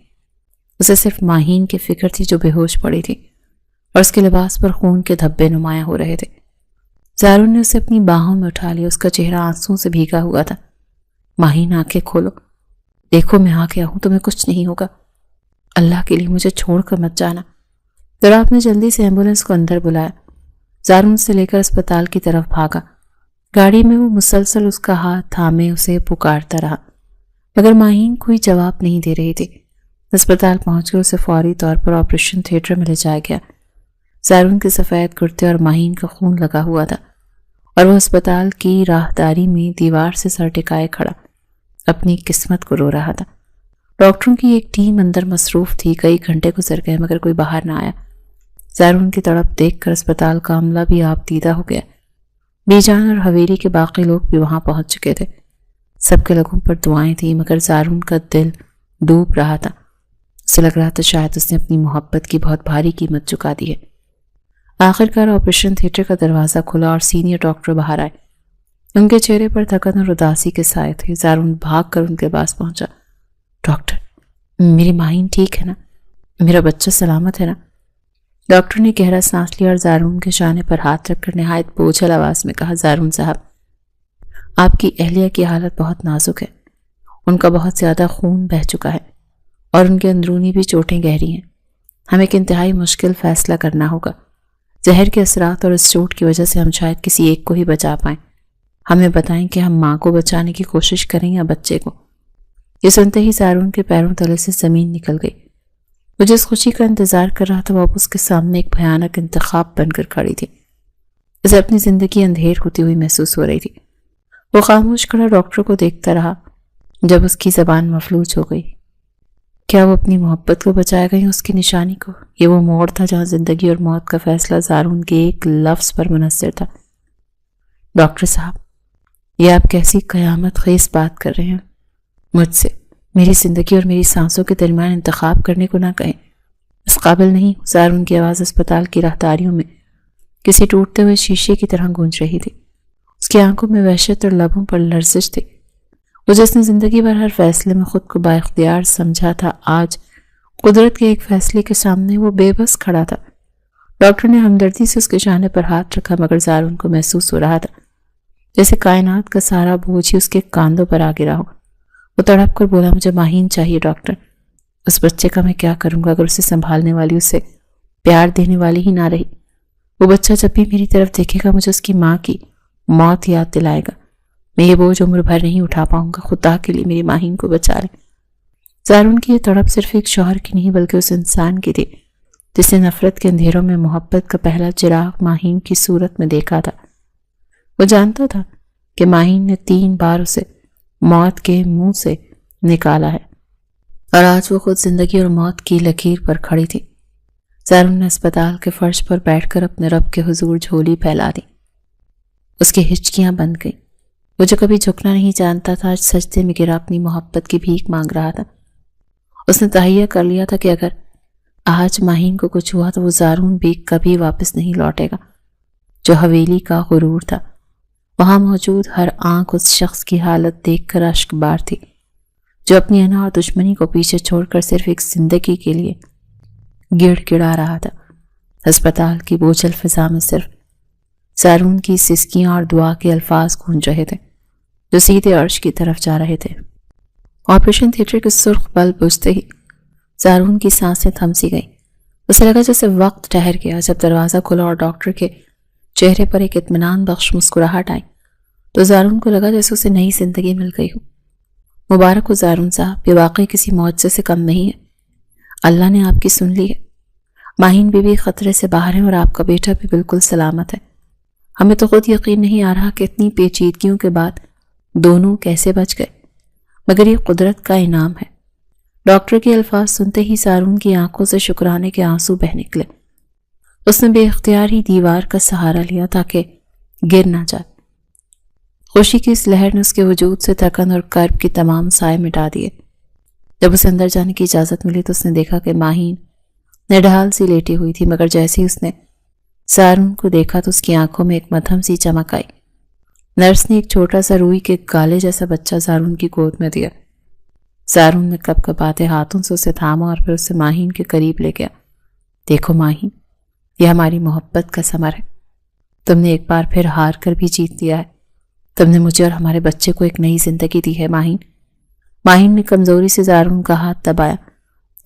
اسے صرف ماہین کی فکر تھی جو بے ہوش پڑی تھی اور اس کے لباس پر خون کے دھبے نمایاں ہو رہے تھے۔ زارون نے اسے اپنی باہوں میں اٹھا لیا۔ اس کا چہرہ آنسوں سے بھیگا ہوا تھا۔ ماہین، آنکھیں کھولو، دیکھو میں آ گیا ہوں، تمہیں کچھ نہیں ہوگا، اللہ کے لیے مجھے چھوڑ کر مت جانا۔ دوراب نے جلدی سے ایمبولینس کو اندر بلایا۔ زارون سے لے کر اسپتال کی طرف بھاگا۔ گاڑی میں وہ مسلسل اس کا ہاتھ تھامے اسے پکارتا رہا مگر ماہین کوئی جواب نہیں دے رہی تھی۔ اسپتال پہنچ کر اسے فوری طور پر آپریشن تھیٹر میں لے جایا گیا۔ زارون کے سفید کرتے اور ماہین کا خون لگا ہوا تھا اور وہ اسپتال کی راہداری میں دیوار سے سر ٹکائے کھڑا اپنی قسمت کو رو رہا تھا۔ ڈاکٹروں کی ایک ٹیم اندر مصروف تھی۔ کئی گھنٹے گزر گئے مگر کوئی باہر نہ آیا۔ زارون کی تڑپ دیکھ کر اسپتال کا عملہ بھی آپ دیدہ ہو گیا۔ بی جان اور حویلی کے باقی لوگ بھی وہاں پہنچ چکے تھے۔ سب کے لبوں پر دعائیں تھیں مگر زارون کا دل ڈوب رہا تھا۔ اسے لگ رہا تھا شاید اس نے اپنی محبت کی بہت بھاری قیمت چکا دی ہے۔ آخرکار آپریشن تھیٹر کا دروازہ کھلا اور سینئر ڈاکٹر باہر آئے۔ ان کے چہرے پر تھکن اور اداسی کے سائے تھے۔ زارون بھاگ کر ان کے پاس پہنچا۔ ڈاکٹر، میری ماہین ٹھیک ہے نا؟ میرا بچہ سلامت ہے نا؟ ڈاکٹر نے گہرا سانس لیا اور زارون کے شانے پر ہاتھ رکھ کر نہایت بوجھل آواز میں کہا، زارون صاحب، آپ کی اہلیہ کی حالت بہت نازک ہے۔ ان کا بہت زیادہ خون بہہ چکا ہے اور ان کے اندرونی بھی چوٹیں گہری ہیں۔ ہمیں ایک انتہائی مشکل فیصلہ کرنا ہوگا۔ زہر کے اثرات اور اس چوٹ کی وجہ سے ہم شاید کسی ایک کو ہی بچا پائیں۔ ہمیں بتائیں کہ ہم ماں کو بچانے کی کوشش کریں یا بچے کو۔ یہ سنتے ہی زارون کے پیروں تلے سے زمین نکل گئی۔ وہ جس خوشی کا انتظار کر رہا تھا وہ اب اس کے سامنے ایک بھیانک انتخاب بن کر کھڑی تھی۔ اسے اپنی زندگی اندھیر ہوتی ہوئی محسوس ہو رہی تھی۔ وہ خاموش کھڑا ڈاکٹر کو دیکھتا رہا جب اس کی زبان مفلوج ہو گئی۔ کیا وہ اپنی محبت کو بچائے گا یا اس کی نشانی کو؟ یہ وہ موڑ تھا جہاں زندگی اور موت کا فیصلہ زارون کے ایک لفظ پر منحصر تھا۔ ڈاکٹر صاحب، یہ آپ کیسی قیامت خیز بات کر رہے ہیں؟ مجھ سے میری زندگی اور میری سانسوں کے درمیان انتخاب کرنے کو نہ کہیں۔ اس قابل نہیں۔ زارون کی آواز اسپتال کی راہداریوں میں کسی ٹوٹتے ہوئے شیشے کی طرح گونج رہی تھی۔ اس کی آنکھوں میں وحشت اور لبوں پر لرزش تھی۔ وہ جس نے زندگی بھر ہر فیصلے میں خود کو بااختیار سمجھا تھا، آج قدرت کے ایک فیصلے کے سامنے وہ بے بس کھڑا تھا۔ ڈاکٹر نے ہمدردی سے اس کے شانے پر ہاتھ رکھا، مگر زارون کو محسوس ہو رہا تھا جیسے کائنات کا سارا بوجھ ہی اس کے کاندھوں پر آ گرا ہو۔ وہ تڑپ کر بولا، مجھے ماہین چاہیے ڈاکٹر۔ اس بچے کا میں کیا کروں گا اگر اسے سنبھالنے والی، اسے پیار دینے والی ہی نہ رہی؟ وہ بچہ جب بھی میری طرف دیکھے گا مجھے اس کی ماں کی موت یاد دلائے گا۔ میں یہ بوجھ عمر بھر نہیں اٹھا پاؤں گا۔ خدا کے لیے میری ماہین کو بچا لیں۔ زارون کی یہ تڑپ صرف ایک شوہر کی نہیں بلکہ اس انسان کی تھی جس نے نفرت کے اندھیروں میں محبت کا پہلا چراغ ماہین کی صورت میں دیکھا تھا۔ وہ جانتا تھا کہ ماہین نے 3 بار اسے موت کے منہ سے نکالا ہے، اور آج وہ خود زندگی اور موت کی لکیر پر کھڑی تھی۔ زارون نے اسپتال کے فرش پر بیٹھ کر اپنے رب کے حضور جھولی پھیلا دی۔ اس کی ہچکیاں بند گئیں۔ وہ جو کبھی جھکنا نہیں جانتا تھا، آج سجدے میں گرا اپنی محبت کی بھیک مانگ رہا تھا۔ اس نے تہیہ کر لیا تھا کہ اگر آج ماہین کو کچھ ہوا تو وہ زارون بھی کبھی واپس نہیں لوٹے گا۔ جو حویلی کا غرور تھا، وہاں موجود ہر آنکھ اس شخص کی حالت دیکھ کر اشک بار تھی جو اپنی انا اور دشمنی کو پیچھے چھوڑ کر صرف ایک زندگی کے لیے گڑ گڑا رہا تھا۔ ہسپتال کی بوجھل فضا میں صرف زارون کی سسکیاں اور دعا کے الفاظ گونج رہے تھے جو سیدھے عرش کی طرف جا رہے تھے۔ آپریشن تھیٹر کے سرخ بلب بجھتے ہی زارون کی سانسیں تھم سی گئیں۔ اسے لگا جیسے وقت ٹھہر گیا۔ جب دروازہ کھلا اور ڈاکٹر کے چہرے پر ایک اطمینان بخش مسکراہٹ آئی تو زارون کو لگا جیسے اسے نئی زندگی مل گئی ہو۔ مبارک ہو زارون صاحب، یہ واقعی کسی معجزے سے کم نہیں ہے۔ اللہ نے آپ کی سن لی ہے۔ ماہین بی بی خطرے سے باہر ہے اور آپ کا بیٹا بھی بالکل سلامت ہے۔ ہمیں تو خود یقین نہیں آ رہا کہ اتنی پیچیدگیوں کے بعد دونوں کیسے بچ گئے، مگر یہ قدرت کا انعام ہے۔ ڈاکٹر کے الفاظ سنتے ہی زارون کی آنکھوں سے شکرانے کے آنسو بہہ نکلے۔ اس نے بے اختیار ہی دیوار کا سہارا لیا تاکہ گر نہ جائے۔ خوشی کی اس لہر نے اس کے وجود سے تھکن اور کرب کی تمام سائے مٹا دیے۔ جب اسے اندر جانے کی اجازت ملی تو اس نے دیکھا کہ ماہین نڈھال سی لیٹی ہوئی تھی، مگر جیسے ہی اس نے زارون کو دیکھا تو اس کی آنکھوں میں ایک مدھم سی چمک آئی۔ نرس نے ایک چھوٹا سا روئی کے گالے جیسا بچہ زارون کی گود میں دیا۔ زارون نے کپ کپاتے ہاتھوں سے اسے تھاما اور پھر اسے ماہین کے قریب لے گیا۔ دیکھو ماہین، یہ ہماری محبت کا ثمر ہے۔ تم نے ایک بار پھر ہار کر بھی جیت لیا ہے۔ تم نے مجھے اور ہمارے بچے کو ایک نئی زندگی دی ہے ماہین۔ ماہین نے کمزوری سے زارون کا ہاتھ دبایا۔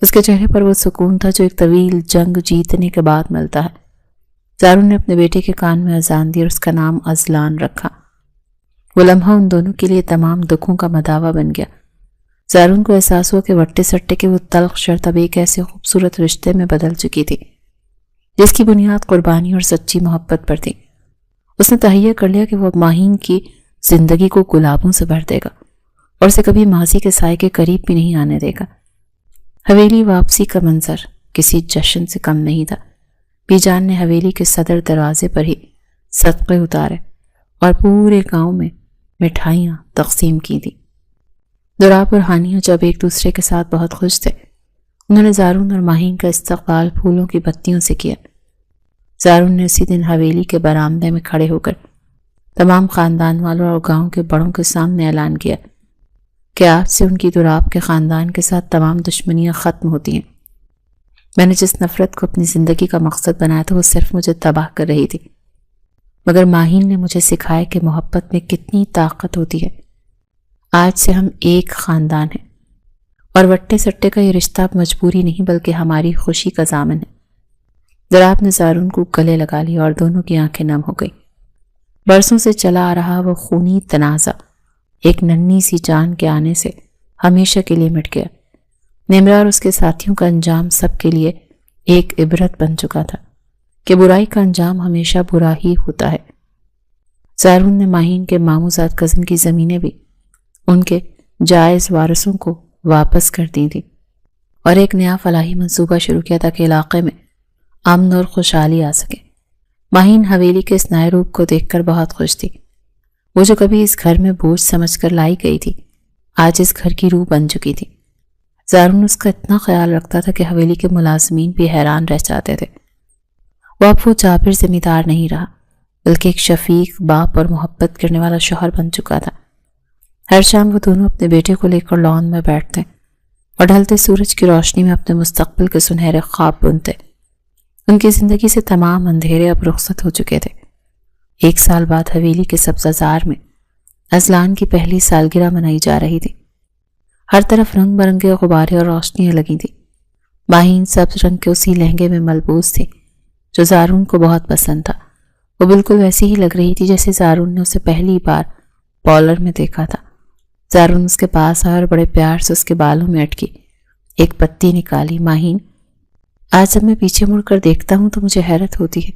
اس کے چہرے پر وہ سکون تھا جو ایک طویل جنگ جیتنے کے بعد ملتا ہے۔ زارون نے اپنے بیٹے کے کان میں اذان دی اور اس کا نام ازلان رکھا۔ وہ لمحہ ان دونوں کے لیے تمام دکھوں کا مداوا بن گیا۔ زارون کو احساس ہوا کہ وٹے سٹے کے وہ تلخ شرط اب ایک ایسے خوبصورت رشتے میں بدل چکی تھی جس کی بنیاد قربانی اور سچی محبت پر تھی۔ اس نے تہیہ کر لیا کہ وہ اب ماہین کی زندگی کو گلابوں سے بھر دے گا اور اسے کبھی ماضی کے سائے کے قریب بھی نہیں آنے دے گا۔ حویلی واپسی کا منظر کسی جشن سے کم نہیں تھا۔ بی جان نے حویلی کے صدر دروازے پر ہی صدقے اتارے اور پورے گاؤں میں مٹھائیاں تقسیم کی تھی۔ دوراب اور ہانیہ جب ایک دوسرے کے ساتھ بہت خوش تھے، انہوں نے زارون اور ماہین کا استقبال پھولوں کی بتیوں سے کیا۔ زارون نے اسی دن حویلی کے برآمدے میں کھڑے ہو کر تمام خاندان والوں اور گاؤں کے بڑوں کے سامنے اعلان کیا کہ آج سے ان کی دوراب کے خاندان کے ساتھ تمام دشمنیاں ختم ہوتی ہیں۔ میں نے جس نفرت کو اپنی زندگی کا مقصد بنایا تھا وہ صرف مجھے تباہ کر رہی تھی، مگر ماہین نے مجھے سکھایا کہ محبت میں کتنی طاقت ہوتی ہے۔ آج سے ہم ایک خاندان ہیں۔ اور وٹے سٹے کا یہ رشتہ اب مجبوری نہیں بلکہ ہماری خوشی کا ضامن ہے۔ ضراب نے زارون کو گلے لگا لیا اور دونوں کی آنکھیں نم ہو گئی۔ برسوں سے چلا آ رہا وہ خونی تنازع ایک ننھی سی جان کے آنے سے ہمیشہ کے لیے مٹ گیا۔ نمرہ اور اس کے ساتھیوں کا انجام سب کے لیے ایک عبرت بن چکا تھا کہ برائی کا انجام ہمیشہ برا ہی ہوتا ہے۔ زارون نے ماہین کے ماموزاد کزن کی زمینیں بھی ان کے جائز وارثوں کو واپس کر دی تھی اور ایک نیا فلاحی منصوبہ شروع کیا تاکہ علاقے میں امن اور خوشحالی آ سکے۔ ماہین حویلی کے اس نئے روپ کو دیکھ کر بہت خوش تھی۔ وہ جو کبھی اس گھر میں بوجھ سمجھ کر لائی گئی تھی آج اس گھر کی روح بن چکی تھی۔ زارون اس کا اتنا خیال رکھتا تھا کہ حویلی کے ملازمین بھی حیران رہ جاتے تھے۔ وہ اب وہ جابر ذمہ دار نہیں رہا بلکہ ایک شفیق باپ اور محبت کرنے والا شوہر بن چکا تھا۔ ہر شام وہ دونوں اپنے بیٹے کو لے کر لان میں بیٹھتے اور ڈھلتے سورج کی روشنی میں اپنے مستقبل کے سنہرے خواب بنتے۔ ان کی زندگی سے تمام اندھیرے اب رخصت ہو چکے تھے۔ 1 سال بعد حویلی کے سبزہ زار میں ازلان کی پہلی سالگرہ منائی جا رہی تھی۔ ہر طرف رنگ برنگے غبارے اور روشنیاں لگی تھیں۔ ماہین سبز رنگ کے اسی لہنگے میں ملبوس تھی جو زارون کو بہت پسند تھا۔ وہ بالکل ویسی ہی لگ رہی تھی جیسے زارون نے اسے پہلی بار پارلر میں دیکھا تھا۔ زارون اس کے پاس آیا اور بڑے پیار سے اس کے بالوں میں اٹکی ایک پتی نکالی۔ ماہین، آج جب میں پیچھے مڑ کر دیکھتا ہوں تو مجھے حیرت ہوتی ہے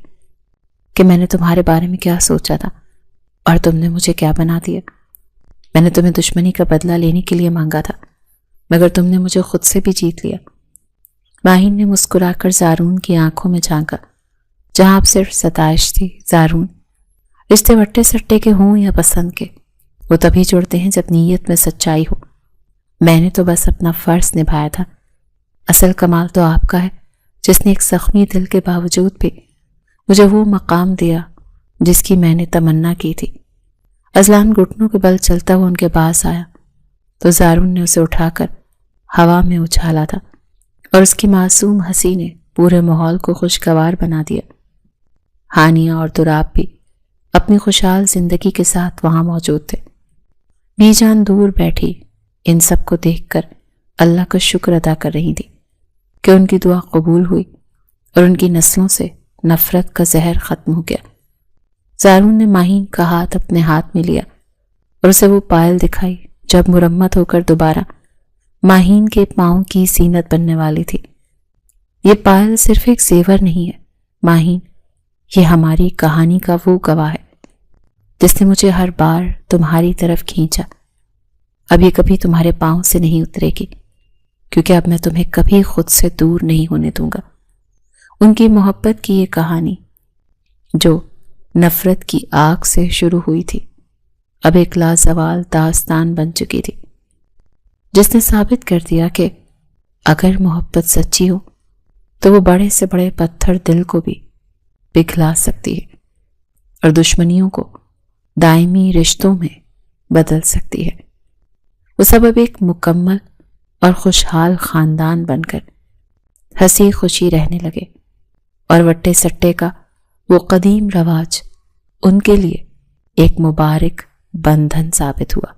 کہ میں نے تمہارے بارے میں کیا سوچا تھا اور تم نے مجھے کیا بنا دیا۔ میں نے تمہیں دشمنی کا بدلہ لینے کے لیے مانگا تھا مگر تم نے مجھے خود سے بھی جیت لیا۔ ماہین نے مسکرا کر زارون کی آنکھوں میں جھانکا جہاں اب صرف ستائش تھی۔ زارون، رشتے وٹے سٹے کے ہوں یا پسند کے، وہ تبھی جڑتے ہیں جب نیت میں سچائی ہو۔ میں نے تو بس اپنا فرض نبھایا تھا۔ اصل کمال تو آپ کا ہے جس نے ایک زخمی دل کے باوجود بھی مجھے وہ مقام دیا جس کی میں نے تمنا کی تھی۔ ازلان گھٹنوں کے بل چلتا ہوا ان کے پاس آیا تو زارون نے اسے اٹھا کر ہوا میں اچھالا تھا اور اس کی معصوم ہنسی نے پورے ماحول کو خوشگوار بنا دیا۔ ہانیہ اور دراب بھی اپنی خوشحال زندگی کے ساتھ وہاں موجود تھے۔ بی جان دور بیٹھی ان سب کو دیکھ کر اللہ کا شکر ادا کر رہی تھی کہ ان کی دعا قبول ہوئی اور ان کی نسلوں سے نفرت کا زہر ختم ہو گیا۔ زارون نے ماہین کا ہاتھ اپنے ہاتھ میں لیا اور اسے وہ پائل دکھائی جب مرمت ہو کر دوبارہ ماہین کے پاؤں کی زینت بننے والی تھی۔ یہ پائل صرف ایک زیور نہیں ہے ماہین، یہ ہماری کہانی کا وہ گواہ ہے جس نے مجھے ہر بار تمہاری طرف کھینچا۔ اب یہ کبھی تمہارے پاؤں سے نہیں اترے گی کیونکہ اب میں تمہیں کبھی خود سے دور نہیں ہونے دوں گا۔ ان کی محبت کی یہ کہانی جو نفرت کی آگ سے شروع ہوئی تھی اب ایک لازوال داستان بن چکی تھی جس نے ثابت کر دیا کہ اگر محبت سچی ہو تو وہ بڑے سے بڑے پتھر دل کو بھی پگھلا سکتی ہے اور دشمنیوں کو دائمی رشتوں میں بدل سکتی ہے۔ وہ سب اب ایک مکمل اور خوشحال خاندان بن کر ہنسی خوشی رہنے لگے اور وٹے سٹے کا وہ قدیم رواج ان کے لیے ایک مبارک بندھن ثابت ہوا۔